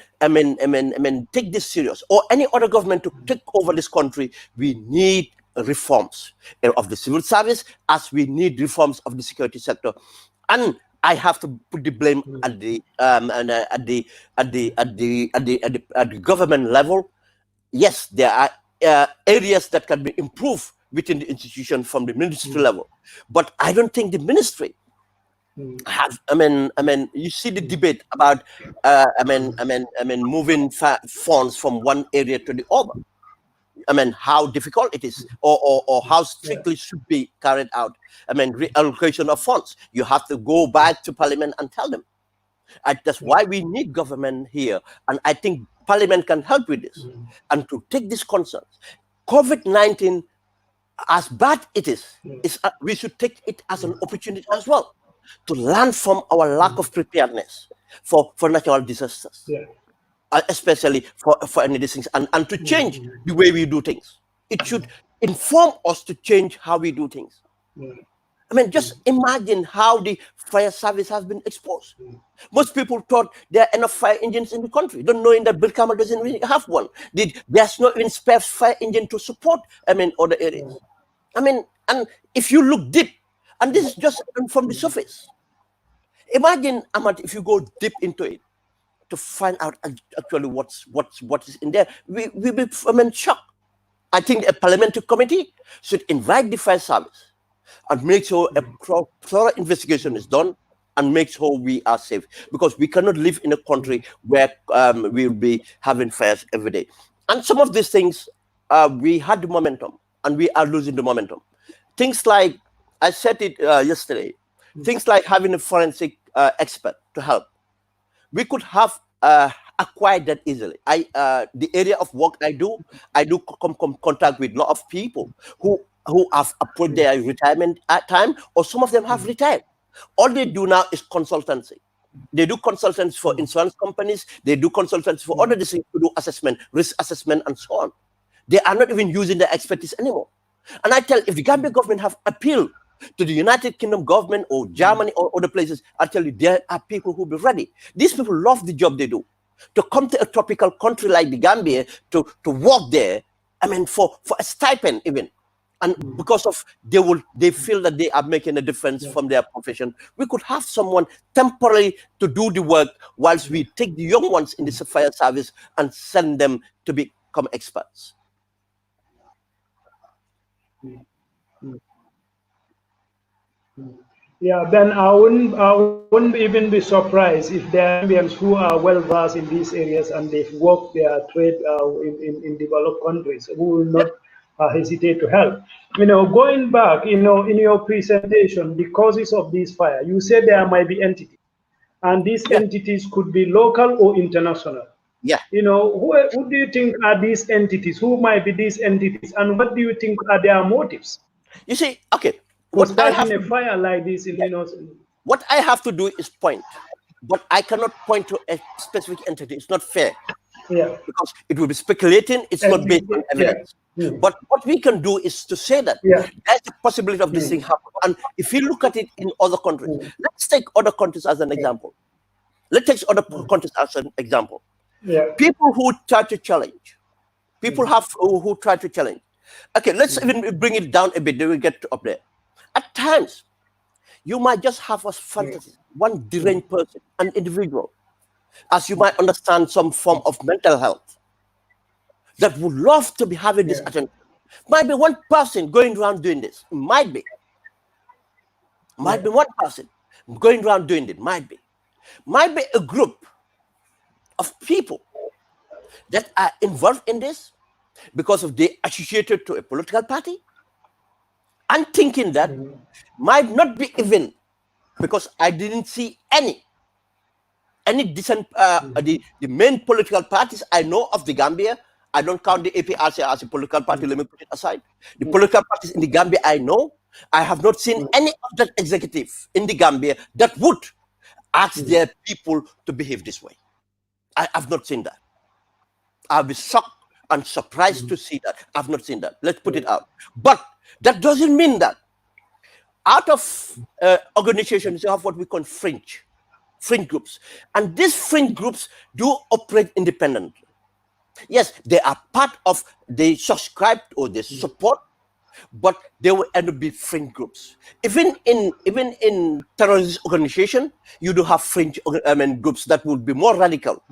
take this serious, or any other government to take over this country. We need reforms of the civil service, as we need reforms of the security sector, and I have to put the blame at the government level. Yes, there are areas that can be improved within the institution from the ministry level, but I don't think the ministry have. You see the debate about moving funds from one area to the other. How difficult it is, or how strictly should be carried out. Reallocation of funds. You have to go back to Parliament and tell them. That's why we need government here, and I think Parliament can help with this, and to take these concerns. COVID-19, as bad it is, we should take it as an opportunity as well to learn from our lack of preparedness for natural disasters. Especially for any of these things, and to change the way we do things. It should inform us to change how we do things. Just imagine how the fire service has been exposed. Most people thought there are enough fire engines in the country, not knowing that Bilkama doesn't really have one. There's no even spare fire engine to support other areas. And if you look deep, and this is just from the surface, imagine, Ahmad, if you go deep into it, to find out actually what is in there, we will be shocked. I think a parliamentary committee should invite the fire service and make sure a thorough investigation is done and make sure we are safe, because we cannot live in a country where we will be having fires every day. And some of these things, we had the momentum and we are losing the momentum. Things like, I said it yesterday, things like having a forensic expert to help. We could have acquired that easily. The area of work I do come contact with a lot of people who have approached their retirement time, or some of them have retired. All they do now is consultancy. They do consultants for insurance companies. They do consultants for other things to do assessment, risk assessment, and so on. They are not even using their expertise anymore. And I tell, if the Gambia government have appealed to the United Kingdom government or Germany or other places, I tell you, there are people who will be ready. These people love the job they do. To come to a tropical country like the Gambia to work there, for a stipend even. And because of they feel that they are making a difference from their profession, we could have someone temporarily to do the work whilst we take the young ones in the fire service and send them to become experts. Yeah, then I wouldn't even be surprised if there are Gambians who are well versed in these areas and they've worked their trade in developed countries who will not hesitate to help. Going back, in your presentation, the causes of this fire, you said there might be entities, and these entities could be local or international. Yeah. Who do you think are these entities? Who might be these entities, and what do you think are their motives? You see, okay. What I have in a fire like this, what I have to do is point, but I cannot point to a specific entity. It's not fair. Yeah. Because it will be speculating. It's not based on evidence. Yeah. But what we can do is to say that there's a possibility of this thing happening. And if you look at it in other countries, let's take other countries as an example. Let's take other countries as an example. Yeah. People who try to challenge. People who try to challenge. Okay, let's even bring it down a bit. Then we get up there. At times, you might just have a fantasy, one deranged person, an individual, as you might understand some form of mental health, that would love to be having this attention. Might be one person going around doing this. Might be. Might be one person going around doing it. Might be. Might be a group of people that are involved in this because of they associated to a political party, and thinking that might not be even, because I didn't see any decent, the main political parties I know of the Gambia. I don't count the APRC as a political party, let me put it aside. The political parties in the Gambia I know, I have not seen any of that executive in the Gambia that would ask their people to behave this way. I have not seen that. I'll be shocked and surprised to see that. I've not seen that. Let's put it out. But that doesn't mean that out of organizations, you have what we call fringe. fringe groups. And these fringe groups do operate independently. Yes, they are part of, they subscribe or they support, but they will end up being fringe groups. Even in terrorist organization, you do have fringe groups that would be more radical,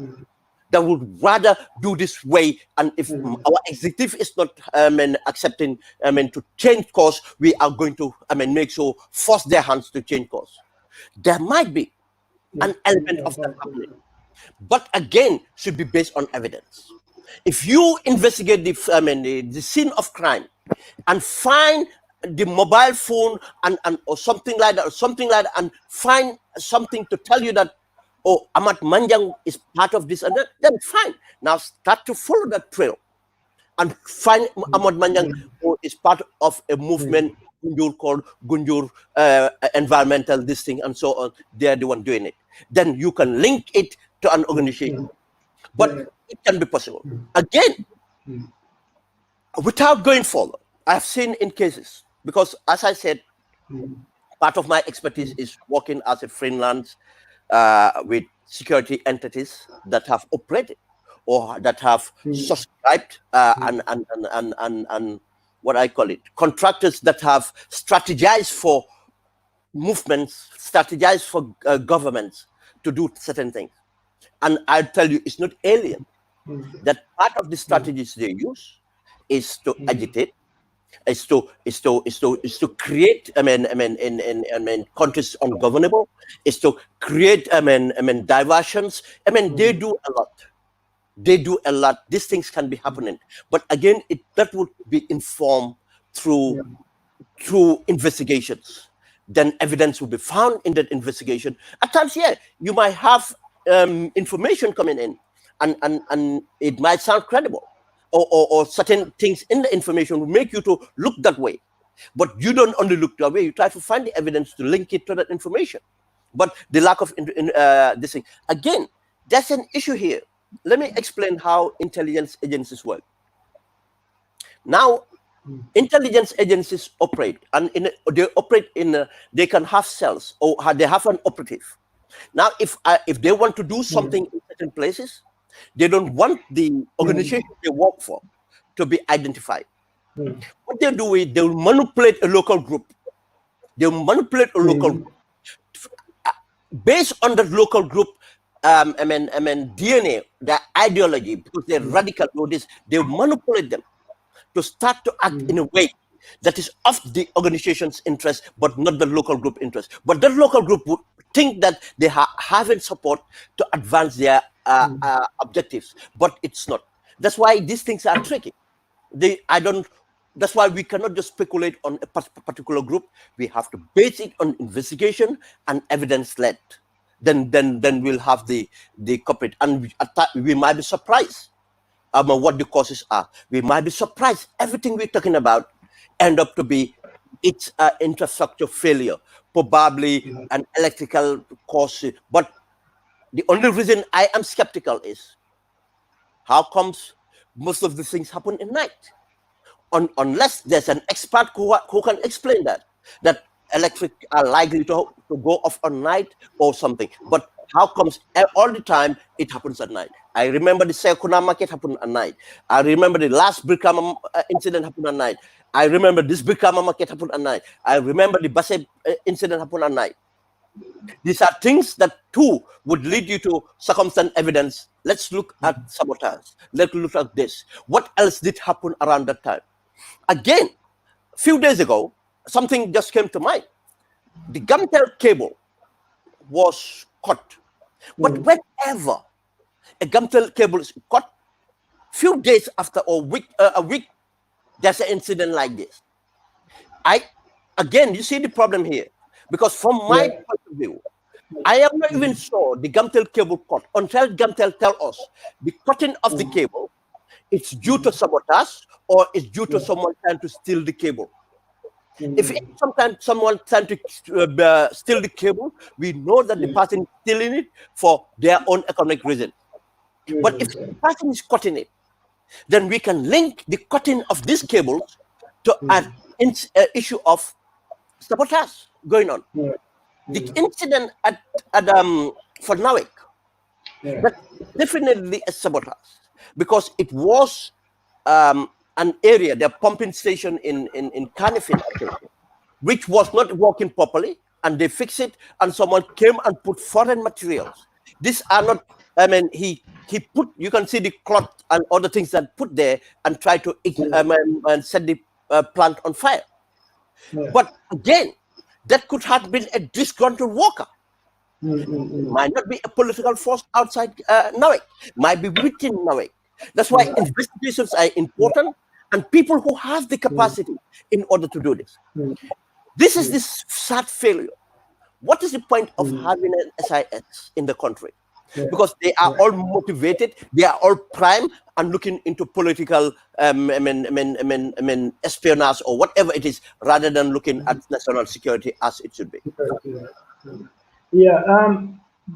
that would rather do this way. And if our executive is not accepting to change course, we are going to make sure force their hands to change course. There might be an element of that happening, but again, should be based on evidence. If you investigate the scene of crime and find the mobile phone and or something like that, and find something to tell you that, oh, Ahmed Manjang is part of this and that, then fine. Now start to follow that trail and find Ahmed Manjang who is part of a movement Gunjur called Gunjur environmental this thing and so on. They are the one doing it. Then you can link it to an organization. But it can be possible. Again, without going further, I've seen in cases, because as I said, part of my expertise is working as a freelance with security entities that have operated or that have subscribed and what I call it, contractors that have strategized for movements, strategized for governments to do certain things. And I tell you, it's not alien. That part of the strategies they use is to agitate, is to create countries ungovernable, is to create diversions. They do a lot. They do a lot. These things can be happening, but again, that would be informed through investigations. Then evidence will be found in that investigation. At times, you might have information coming in, and it might sound credible, or certain things in the information will make you to look that way. But you don't only look that way; you try to find the evidence to link it to that information. But the lack of this thing, again, that's an issue here. Let me explain how intelligence agencies work. Now, intelligence agencies operate, and they can have cells, or they have an operative. Now, if they want to do something in certain places, they don't want the organization they work for to be identified. What they do is they will manipulate a local group. They will manipulate a local group. Based on the local group, DNA, their ideology, because they're radical with this, they will manipulate them to start to act in a way that is of the organization's interest, but not the local group interest. But the local group would think that they having support to advance their objectives, but it's not. That's why these things are tricky. That's why we cannot just speculate on a particular group. We have to base it on investigation and evidence-led. Then we'll have the culprit, and we might be surprised what the causes are. We might be surprised everything we're talking about end up to be its infrastructure failure, probably an electrical cause. But the only reason I am skeptical is how comes most of the things happen at night, unless there's an expert who can explain that electric are likely to go off at night or something. But how comes all the time it happens at night? I remember the Sekuna market happened at night. I remember the last Brikama incident happened at night. I remember this Brikama market happened at night. I remember the Basse incident happened at night. These are things that too would lead you to circumstance evidence. Let's look at sabotage. Let's look at this. What else did happen around that time? Again, a few days ago, something just came to mind. The Gamtel cable was cut. But whenever a Gamtel cable is cut, few days after or a week, there's an incident like this. Again, you see the problem here. Because from my point of view, I am not even sure the Gamtel cable cut until Gamtel tell us the cutting of the cable, it's due to sabotage or it's due to someone trying to steal the cable. If it's sometimes someone trying to steal the cable, we know that the person is stealing it for their own economic reason. But if the person is cutting it, then we can link the cutting of these cables to an issue of sabotage going on. The incident at for Nawek. Yeah. That's definitely a sabotage because it was an area, the pumping station in Kanifing, I think, which was not working properly, and they fixed it, and someone came and put foreign materials. These are not, I mean, he put, you can see the cloth and other things that put there and try to and set the plant on fire. Yeah. But again, that could have been a disgruntled worker. It might not be a political force outside Nawek, might be within Nawek. That's why investigations are important, and people who have the capacity in order to do this. This is this sad failure. What is the point of having an SIS in the country? Because they are all motivated, they are all prime and looking into political espionage or whatever it is, rather than looking at national security as it should be. Yeah.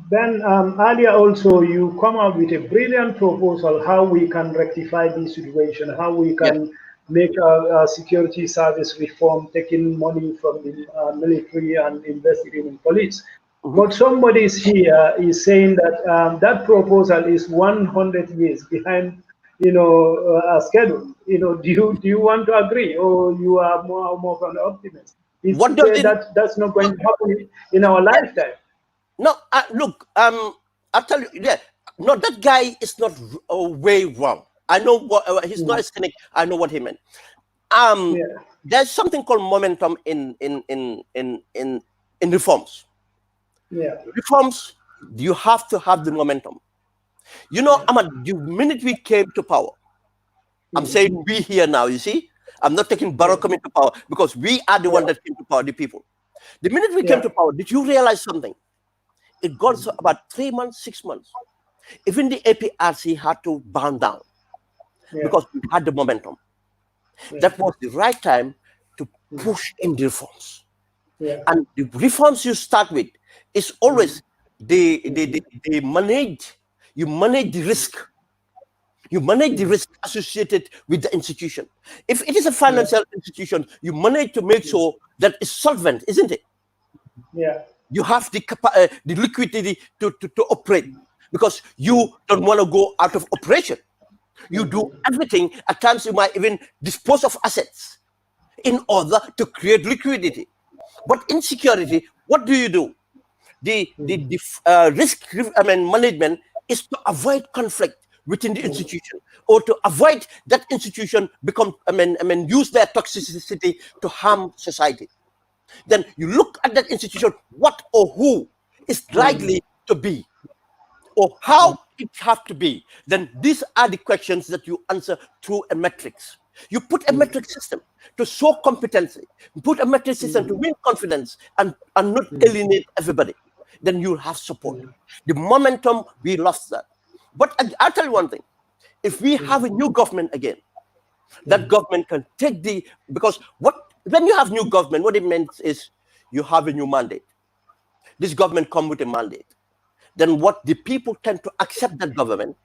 Ben, earlier also you come up with a brilliant proposal how we can rectify this situation, how we can make our security service reform, taking money from the military and investing in police. But somebody is here is saying that that proposal is 100 years behind, a schedule. Do you want to agree, or you are more of an optimist? Is What does it? that's not going to happen in our lifetime? No, look, I'll tell you, no, that guy is not way wrong. I know what he's not a cynic. I know what he meant. There's something called momentum in reforms. Yeah. Reforms, you have to have the momentum. Ahmad, the minute we came to power, I'm saying we here now, you see? I'm not taking Barack coming to power because we are the one that came to power, the people. The minute we came to power, did you realize something? It got about 3 months, 6 months. Even the APRC had to burn down because we had the momentum. That was the right time to push in the reforms. And the reforms you start with is always you manage the risk. You manage the risk associated with the institution. If it is a financial institution, you manage to make sure that it's solvent, isn't it? Yeah. You have the liquidity to operate, because you don't want to go out of operation. You do everything. At times, you might even dispose of assets in order to create liquidity. But in security, what do? The risk management is to avoid conflict within the institution, or to avoid that institution use their toxicity to harm society. Then you look at that institution, what or who is likely to be, or how it have to be. Then these are the questions that you answer through a matrix. You put a metric system to show competency. You put a metric system to win confidence and not alienate everybody. Then you'll have support. The momentum, we lost that. But I'll tell you one thing. If we have a new government again, that government can take because when you have new government, what it means is you have a new mandate. This government comes with a mandate. Then what the people tend to accept that government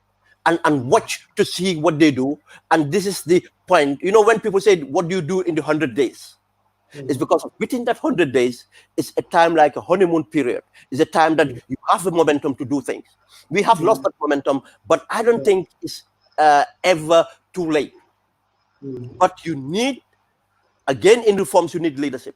and watch to see what they do. And this is the point. When people say, what do you do in the 100 days? It's because within that 100 days, it's a time like a honeymoon period. It's a time that you have the momentum to do things. We have lost that momentum, but I don't think it's ever too late. But you need, again, in reforms, you need leadership.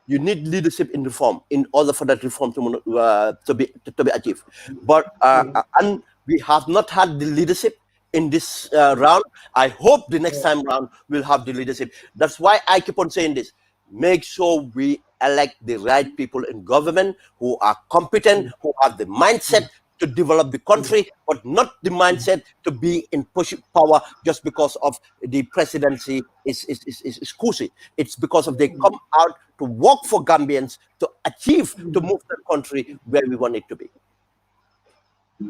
You need leadership in reform in order for that reform to be achieved. But and we have not had the leadership in this round. I hope the next time round we'll have the leadership. That's why I keep on saying this. Make sure we elect the right people in government who are competent, who have the mindset to develop the country, but not the mindset to be in pushing power just because of the presidency is cozy. It's because of they come out to work for Gambians to achieve, to move the country where we want it to be.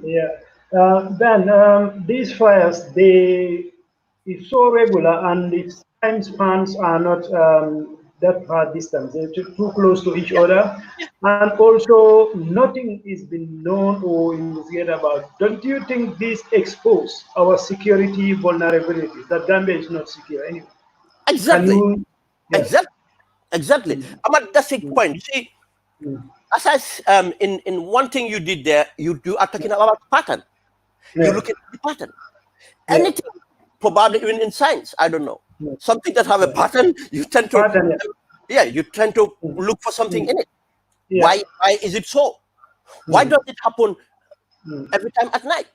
Yeah. Ben, these fires, it's so regular, and its time spans are not that far distance. They're too close to each other. And also, nothing is been known or investigated about. Don't you think this expose our security vulnerabilities, that Gambia is not secure anyway? Exactly. Exactly. Ahmad, that's the point. You see, in one thing you did there, you are talking about pattern. You Yeah. look at the pattern. Yeah. Anything, probably even in science, I don't know. Yeah. Something that have a pattern, you tend to Pattern, yeah. you tend to look for something in it. Yeah. Why is it so? Why does it happen every time at night?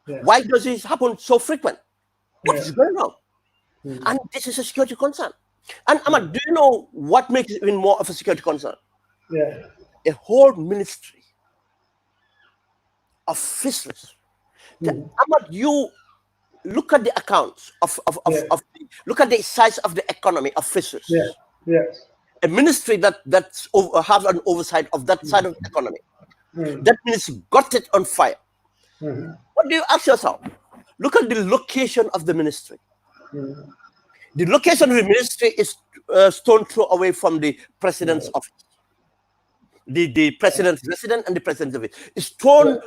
Yeah. Why does it happen so frequent? What Yeah. is going on? And this is a security concern. And Ahmad, do you know what makes it even more of a security concern? Yeah. A whole ministry of fisheries. Ahmad, you look at the accounts look at the size of the economy of fisheries. Yeah. Yes. A ministry that's have an oversight of that side of the economy. That ministry got it on fire. What do you ask yourself? Look at the location of the ministry. The location of the ministry is stone throw away from the president's office. The president's residence and the president's office is stone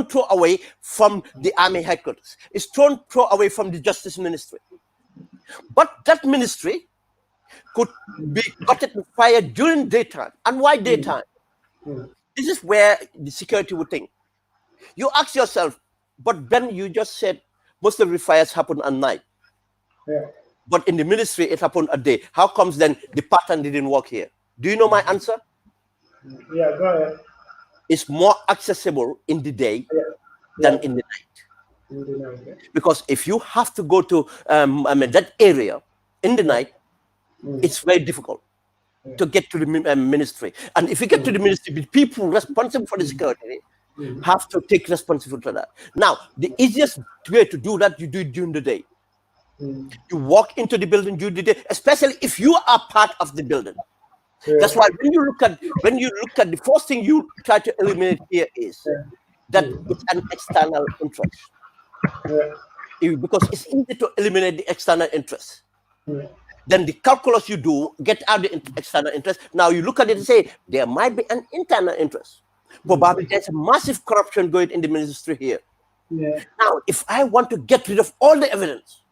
throw away from the army headquarters. It's stone throw away from the justice ministry. But that ministry could be got it on fire during daytime. And why daytime? This is where the security would think. You ask yourself, but Ben, you just said most of the fires happen at night. Yeah. But in the ministry, it happened a day. How comes then the pattern didn't work here? Do you know my answer? Yeah, go ahead. It's more accessible in the day than in the night. Because if you have to go to that area in the night, it's very difficult to get to the ministry. And if you get to the ministry, the people responsible for the security have to take responsibility for that. Now, the easiest way to do that, you do it during the day. You walk into the building during the day, especially if you are part of the building. That's why when you look at the first thing you try to eliminate here is that it's an external interest. Because it's easy to eliminate the external interest. Then the calculus you do, get out the external interest. Now you look at it and say, there might be an internal interest. Probably there's a massive corruption going in the ministry here. Now, if I want to get rid of all the evidence,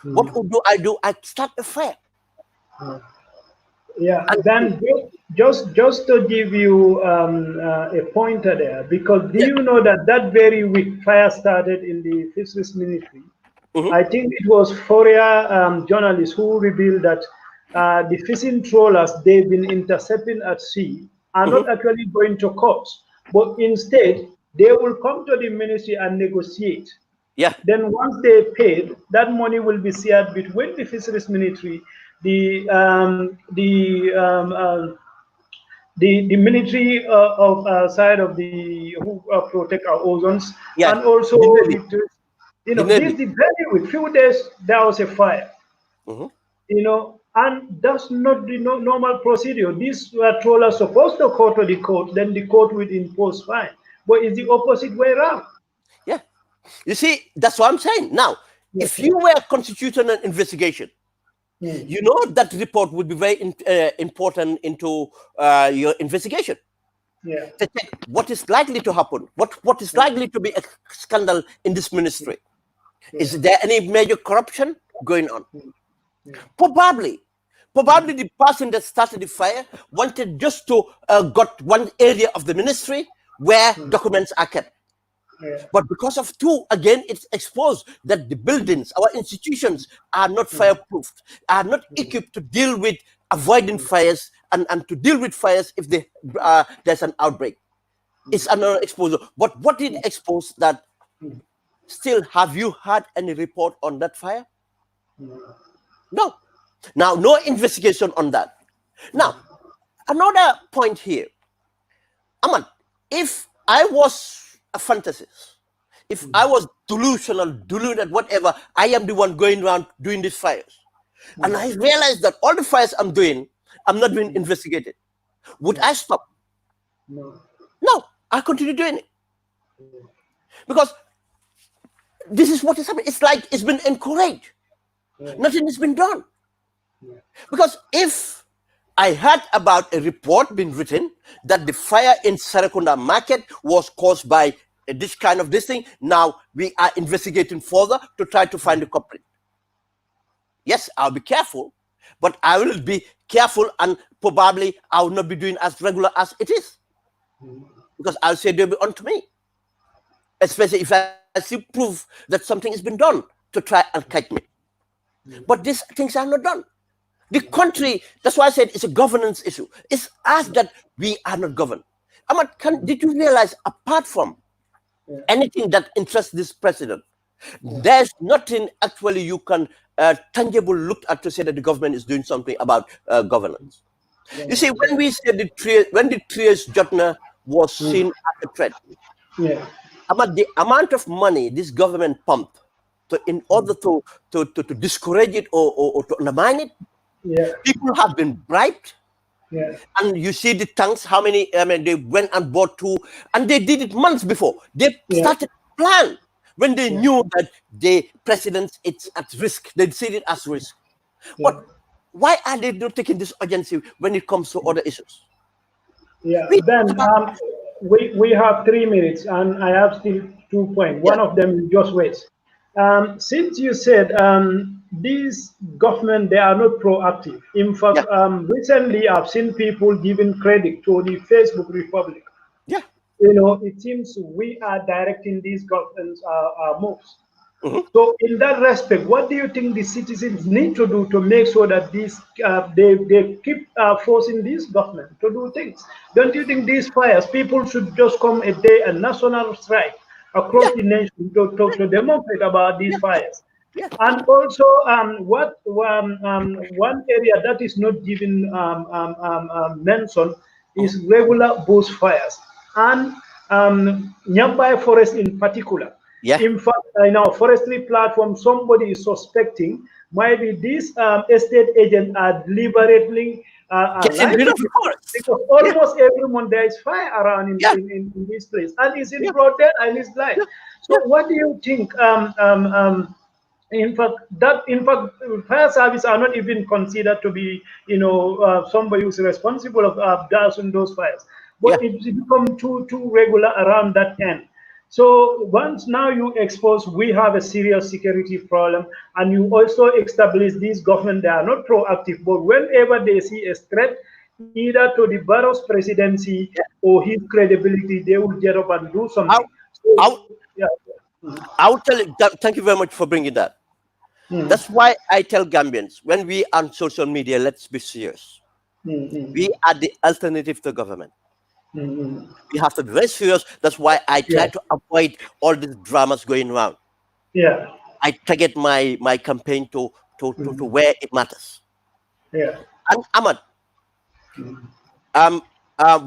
what do? I start a fire. Yeah, and then just to give you a pointer there, because do you know that very week fire started in the fisheries ministry? I think it was Foria journalists who revealed that the fishing trawlers they've been intercepting at sea are not actually going to court, but instead they will come to the ministry and negotiate. Yeah. Then once they paid, that money will be shared between the fisheries ministry, the military of side of the who protect our ozons, and also this the very with few days there was a fire. And that's not the normal procedure. These trawlers supposed to go to the court, then the court will impose fine. But it's the opposite way around. Yeah. You see, that's what I'm saying. Now, if you were constituting an investigation, you know that report would be very important into your investigation. Yeah. To check what is likely to happen, what is likely to be a scandal in this ministry. Is there any major corruption going on? Probably the person that started the fire wanted just to got one area of the ministry where documents are kept. But because of again, it's exposed that the buildings, our institutions are not fireproof, are not equipped to deal with avoiding fires and to deal with fires if there's an outbreak. It's another exposure. But what did expose that? Still, have you had any report on that fire? No. Now, no investigation on that. Now, another point here. Ahmad, if I was a fantasist, if I was deluded, whatever, I am the one going around doing these fires. And I realized that all the fires I'm doing, I'm not being investigated. Would I stop? No, I continue doing it. Because this is what is happening. It's like it's been encouraged. Nothing has been done. Because if I heard about a report being written that the fire in Sarakunda market was caused by this kind of this thing, now we are investigating further to try to find the culprit. Yes, I'll be careful, but I will be careful and probably I will not be doing as regular as it is, because I'll say they'll be on to me, especially if I see proof that something has been done to try and catch me. But these things are not done. The country, that's why I said it's a governance issue. It's us that we are not governed. Ahmad, did you realize, apart from anything that interests this president, there's nothing actually you can tangible look at to say that the government is doing something about governance. You see, when we said when the Trias Jotner was seen as a threat, the amount of money this government pumped in order to discourage it or to undermine it, people have been bribed. And you see the tanks, how many, they went and bought 2, and they did it months before. They started a plan when they knew that the president is at risk. They see it as risk. But why are they not taking this urgency when it comes to other issues? Ben, we have 3 minutes, and I have still 2 points. One of them you just wait. Since you said these government, they are not proactive. In fact, recently I've seen people giving credit to the Facebook Republic. It seems we are directing these governments moves. So in that respect, what do you think the citizens need to do to make sure that these they keep forcing this government to do things? Don't you think these fires, people should just come a day, a national strike across the nation to demonstrate about these fires? And also, one area that is not given mention is regular bush fires and Nyambai forest in particular. In fact, in our forestry platform, somebody is suspecting maybe these estate agents are deliberately because almost every month there is fire around in this place, and it's in broad day and it's light. So, what do you think? In fact, fire service are not even considered to be, somebody who's responsible of dousing those fires. But it's become too regular around that end. So once now you expose, we have a serious security problem, and you also establish these government, they are not proactive, but whenever they see a threat, either to the Barrow's presidency or his credibility, they will get up and do something. I will tell you, thank you very much for bringing that. That's why I tell Gambians, when we are on social media, let's be serious. We are the alternative to government. We have to be very serious. That's why I try to avoid all these dramas going around. I target my campaign to where it matters. And Ahmad,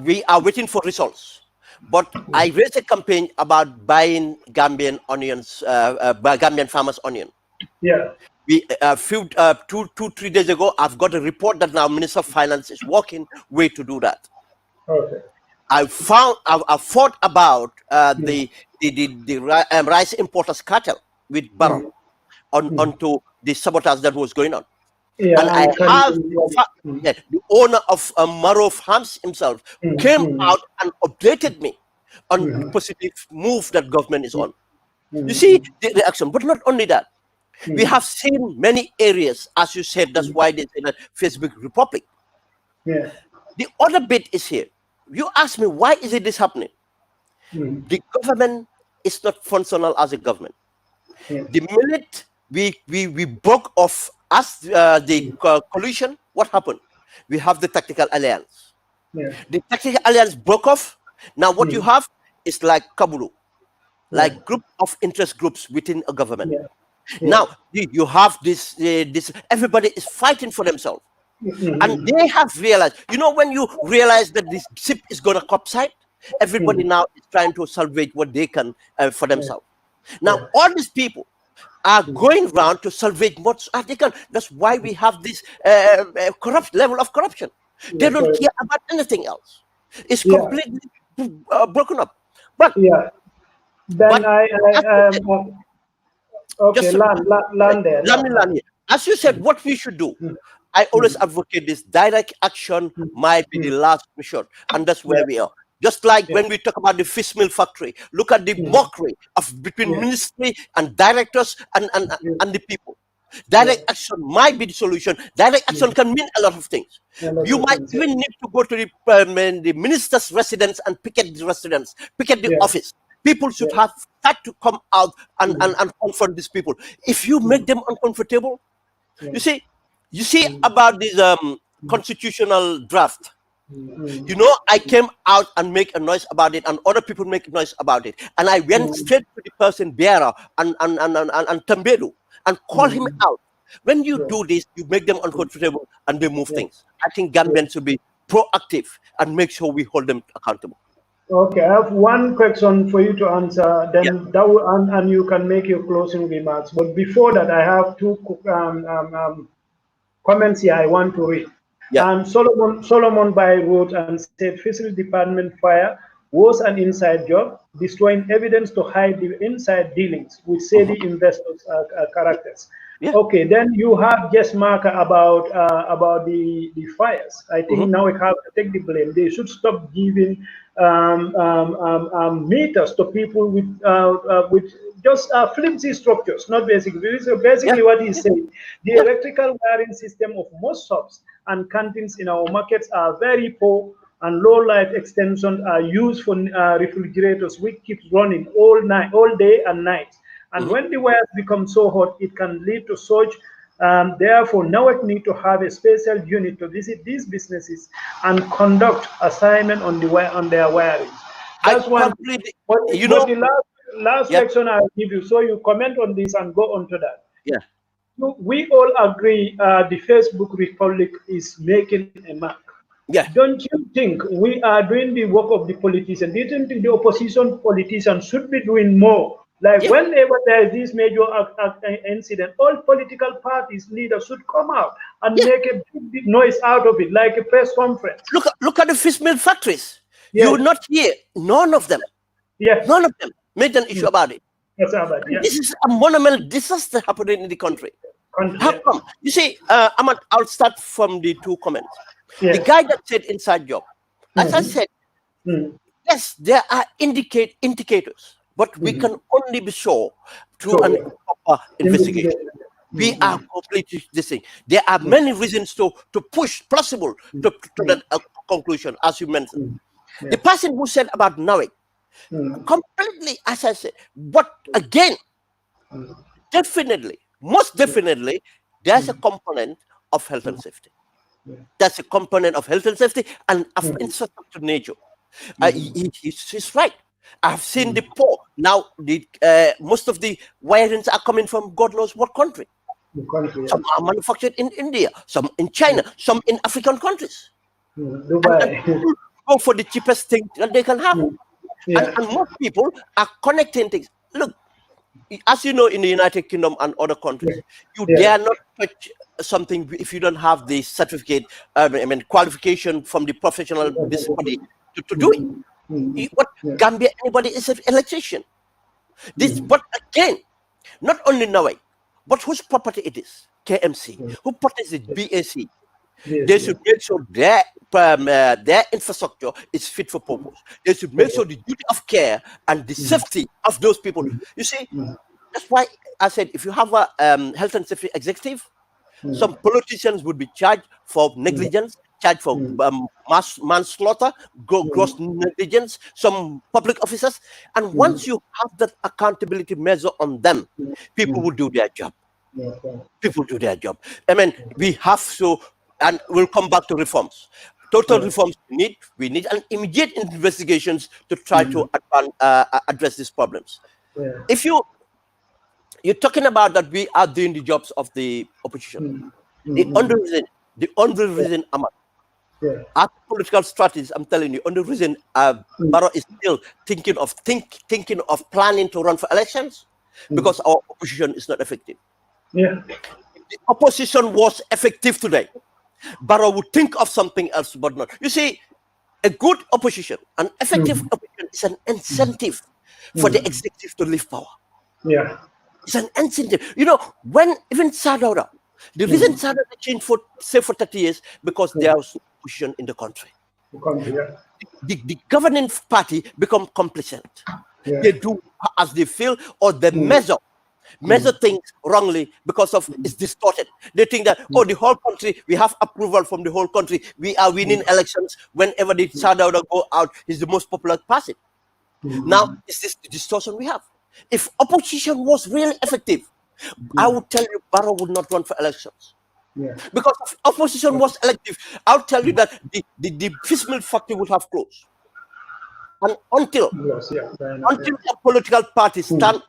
we are waiting for results. But I raised a campaign about buying Gambian onions, Gambian farmers' onion. We 2-3 days ago, I've got a report that now Minister of Finance is working way to do that. I fought about the rice importers cartel with Barrow onto the sabotage that was going on. And I have the owner of Marov Hams himself came out and updated me on the positive move that government is on. You see the reaction, but not only that. We have seen many areas, as you said, that's why they say that Facebook Republic. The other bit is here. You ask me, why is this happening? The government is not functional as a government. The minute we broke off as the coalition, what happened? We have the tactical alliance. The tactical alliance broke off. Now what you have is like Kabulu, like group of interest groups within a government. Now you have this everybody is fighting for themselves. And they have realized, when you realize that this ship is going to capsize, everybody now is trying to salvage what they can for themselves. Now, all these people are going around to salvage what they can. That's why we have this level of corruption. They don't care about anything else. It's completely broken up. But then land there. As you said, what we should do, I always advocate this: direct action might be the last resort, and that's where we are. Just like when we talk about the fish mill factory, look at the mockery of between ministry and directors and the people. Direct action might be the solution. Direct action can mean a lot of things. You might even need to go to the minister's residence and picket the residence, picket the office. People should have had to come out and confront these people. If you make them uncomfortable, you see about this constitutional draft. You know, I came out and make a noise about it, and other people make a noise about it, and I went straight to the person Biara and Tambedu and call him out. When you do this, you make them uncomfortable and they move things. I think Gambians should be proactive and make sure we hold them accountable. Okay, I have one question for you to answer, then that will, and you can make your closing remarks. But before that, I have two comments here I want to read. Solomon Bay wrote and said, Fisheries Department fire was an inside job, destroying evidence to hide the inside dealings with shady investors' characters. Okay, then you have just marker about the fires. I think now we have to take the blame. They should stop giving meters to people with just flimsy structures, not basically. So basically, what he's saying, the electrical wiring system of most shops and canteens in our markets are very poor, and low life extensions are used for refrigerators, which keeps running all day and night. And when the wires become so hot, it can lead to surge. Therefore, now we need to have a special unit to visit these businesses and conduct assignment on their wiring. That's one. But the last section I'll give you, so you comment on this and go on to that. So we all agree the Facebook Republic is making a mark. Don't you think we are doing the work of the politicians? Do you think the opposition politicians should be doing more? Like whenever there is this major incident, all political parties leaders should come out and make a big noise out of it, like a press conference. Look at the fish meal factories. You will not hear none of them. None of them made an issue about it. This is a monumental disaster happening in the country. How come? You see, Ahmad, I'll start from the two comments. The guy that said inside job, as I said, yes, there are indicators, but we can only be sure through an proper investigation. We are completely dissing. There are many reasons to push possible to that conclusion, as you mentioned. The person who said about knowing, completely, as I said, but again, definitely, most definitely, there's a component of health and safety. That's a component of health and safety and of infrastructure nature. He's right. I've seen the poor. Now, most of the wirings are coming from God knows what country. Some are manufactured in India, some in China, some in African countries. Dubai. And go for the cheapest thing that they can have. And most people are connecting things. Look, as you know, in the United Kingdom and other countries, you dare not touch something if you don't have the certificate, qualification from the professional body to do it. What Gambia, anybody is an electrician. But again, not only knowing, but whose property it is, KMC, who protects it, BAC. They should make sure their infrastructure is fit for purpose. They should make sure the duty of care and the safety of those people. You see, that's why I said if you have a health and safety executive, some politicians would be charged for negligence, charged for manslaughter, gross negligence, some public officers. And once you have that accountability measure on them, people will do their job. People do their job. I mean, we have to, and we'll come back to reforms. Total reforms we need an immediate investigations to try to address these problems. If you're talking about that we are doing the jobs of the opposition, the only reason Ahmad, our political strategies, I'm telling you, only reason Barrow is still thinking of planning to run for elections because our opposition is not effective. The opposition was effective today. Barrow would think of something else, but not. You see, a good opposition, an effective opposition is an incentive for the executive to leave power. It's an incentive. You know, when even Sadauda, the reason Sadauda changed for 30 years, because there was opposition in the country. The governing party become complacent. They do as they feel, or they measure measure things wrongly because of it's distorted. They think that, oh, the whole country, we have approval from the whole country. We are winning elections. Whenever the Sadauda go out, he's the most popular person. Now, is this the distortion we have? If opposition was really effective, I would tell you Barrow would not run for elections. Because if opposition was elective, I'll tell you that the fish meal factory would have closed. And until a political party stand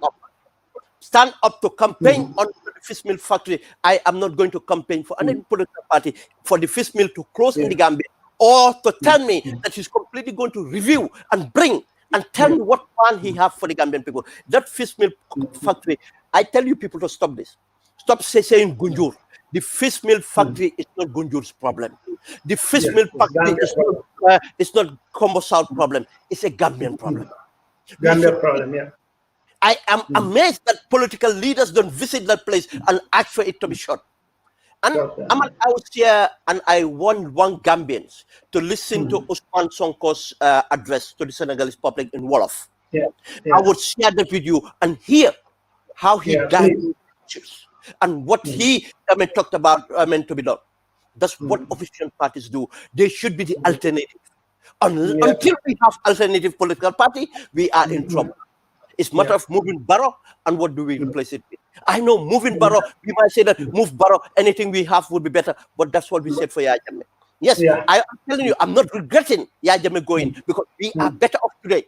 up to campaign on the fish meal factory, I am not going to campaign for any political party for the fish mill to close in the Gambia, or to tell me that he's completely going to review and bring and tell me what plan he has for the Gambian people. That fish meal factory, I tell you people to stop this. Stop saying Gunjur. The fish meal factory is not Gunjur's problem. The fish meal factory is not Combo South problem. It's a Gambian problem. Gambian problem, yeah. I am amazed that political leaders don't visit that place and ask for it to be shut. And I'm out here, and I want one Gambians to listen to Usman Sonko's address to the Senegalese public in Wolof. I would share that with you and hear how he guided issues and what he talked about meant to be done. That's what opposition parties do. They should be the alternative. Until we have alternative political party, we are in trouble. It's a matter of moving Barrow, and what do we replace it with? I know moving Barrow, we might say that move Barrow, anything we have would be better, but that's what we said for Yaya Jammeh. Yes, I am telling you, I'm not regretting Yaya Jammeh going, because we are better off today.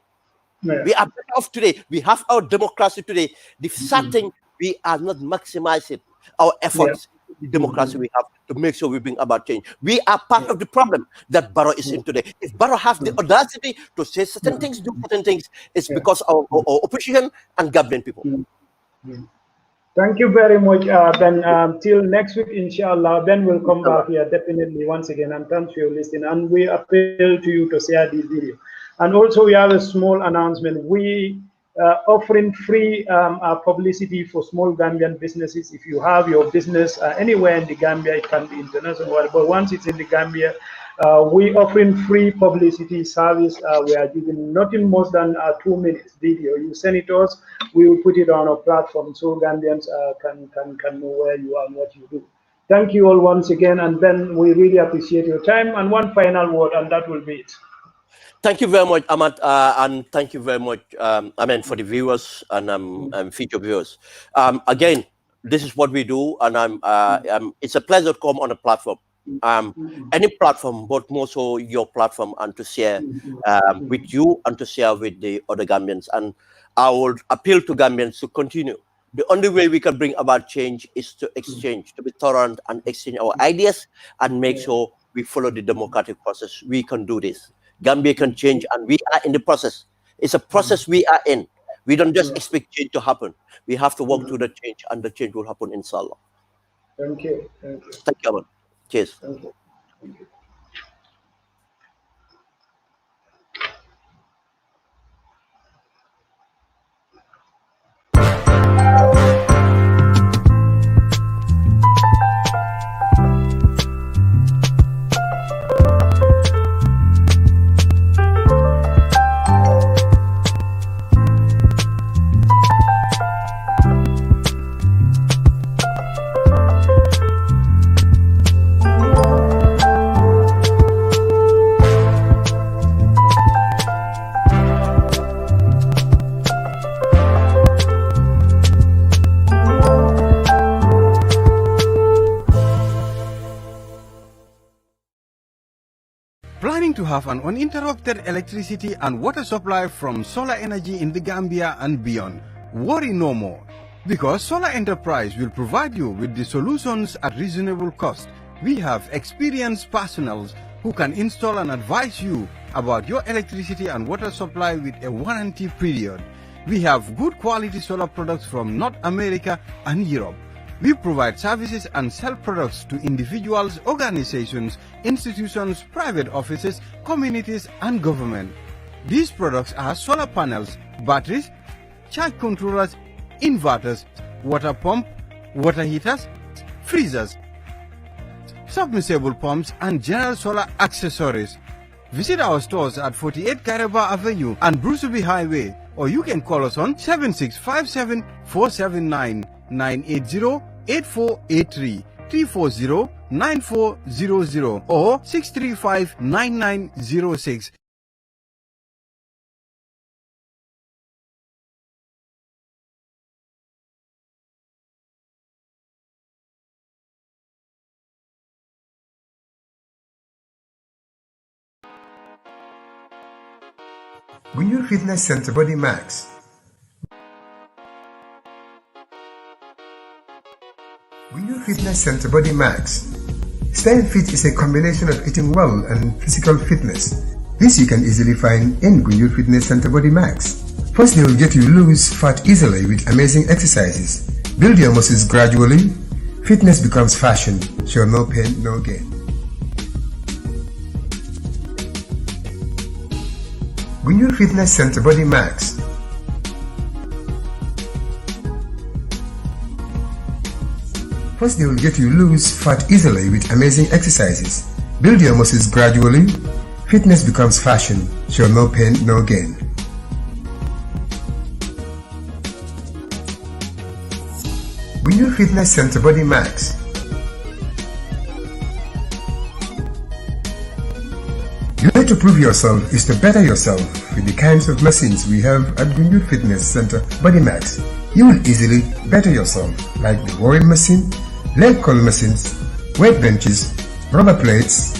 We are better off today. We have our democracy today. The sad thing, we are not maximizing our efforts, the democracy we have, to make sure we bring about change. We are part of the problem that Barrow is in today. If Barrow has the audacity to say certain things, do certain things, it's because of our opposition and Gambian people. Thank you very much, Ben. Till next week, inshallah, Ben will come back here definitely once again, and thanks for your listening. And we appeal to you to share this video. And also, we have a small announcement. We offering free publicity for small Gambian businesses. If you have your business anywhere in the Gambia, it can be international, but once it's in the Gambia, we offering free publicity service. We are giving nothing more than 2 minutes video. You send it to us, we will put it on our platform so Gambians can know where you are and what you do. Thank you all once again, and Ben, we really appreciate your time. And one final word, and that will be it. Thank you very much, Ahmad, and thank you very much, for the viewers and future viewers. Again, this is what we do, and it's a pleasure to come on a platform. Any platform, but more so your platform, and to share with you and to share with the other Gambians. And I would appeal to Gambians to continue. The only way we can bring about change is to exchange, to be tolerant and exchange our ideas and make sure we follow the democratic process. We can do this. Gambia can change, and we are in the process. It's a process we are in. We don't just expect change to happen. We have to work through the change, and the change will happen, inshallah. Thank you. Thank you. Thank you, Ahmad. Cheers. Thank you. Thank you. Planning to have an uninterrupted electricity and water supply from solar energy in the Gambia and beyond? Worry no more, because Solar Enterprise will provide you with the solutions at reasonable cost. We have experienced personnel who can install and advise you about your electricity and water supply with a warranty period. We have good quality solar products from North America and Europe. We provide services and sell products to individuals, organizations, institutions, private offices, communities, and government. These products are solar panels, batteries, charge controllers, inverters, water pump, water heaters, freezers, submersible pumps, and general solar accessories. Visit our stores at 48 Karaba Avenue and Brusubi Highway, or you can call us on 7657 479 980 8483 340 9400 or 635 9906. Gunjur Fitness Center Body Max. Gunjur Fitness Center Body Max. Staying fit is a combination of eating well and physical fitness. This you can easily find in Gunjur Fitness Center Body Max. First, they will get you lose fat easily with amazing exercises. Build your muscles gradually. Fitness becomes fashion. Show no pain, no gain. Gunjur Fitness Center Body Max. First, they will get you lose fat easily with amazing exercises. Build your muscles gradually. Fitness becomes fashion. Show no pain, no gain. Gunjur Fitness Center Body Max. The way to prove yourself is to better yourself with the kinds of machines we have at Gunjur Fitness Center Body Max. You will easily better yourself like the rowing machine, leg curl machines, weight benches, rubber plates,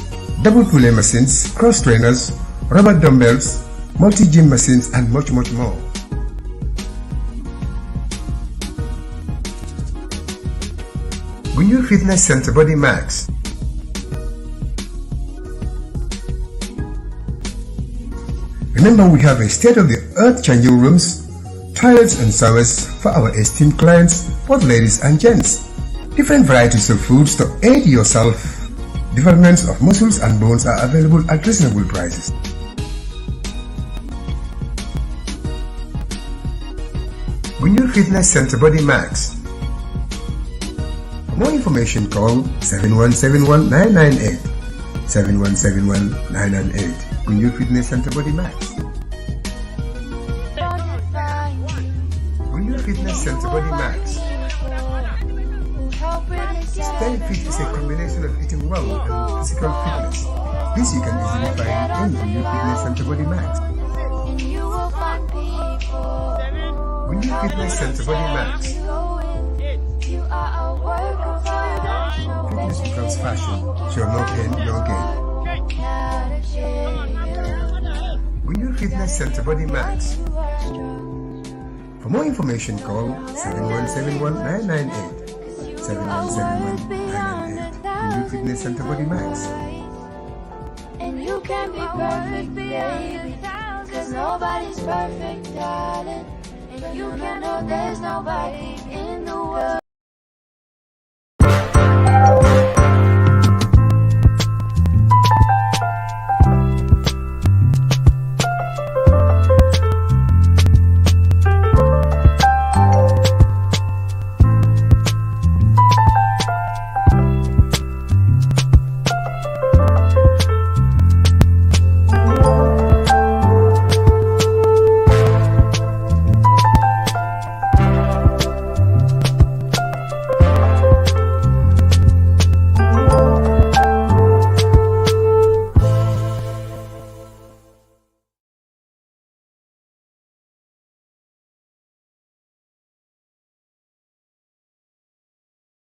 double pulley machines, cross trainers, rubber dumbbells, multi-gym machines and much more. Gunjur Fitness Center Body Max. Remember, we have a state-of-the-art changing rooms, toilets and showers for our esteemed clients, both ladies and gents. Different varieties of foods to aid yourself. Developments of muscles and bones are available at reasonable prices. Gunjur Fitness Center Body Max. For more information, call 7171-998. 7171-998. Gunjur Fitness Center Body Max. Gunjur Fitness Center Body Max. Staying fit is a combination of eating well and physical fitness. This you can easily find in Gunjur Fitness Center Body Max. Gunjur Fitness Center Body Max. Fitness becomes fashion. Show no pain, no gain. Gunjur Fitness Center Body Max. For more information, call 7171-998. 7171-998. Gunjur Fitness Center Body Max. And you can be perfect, baby, 'cause nobody's perfect, darling. And you can know there's nobody in the world.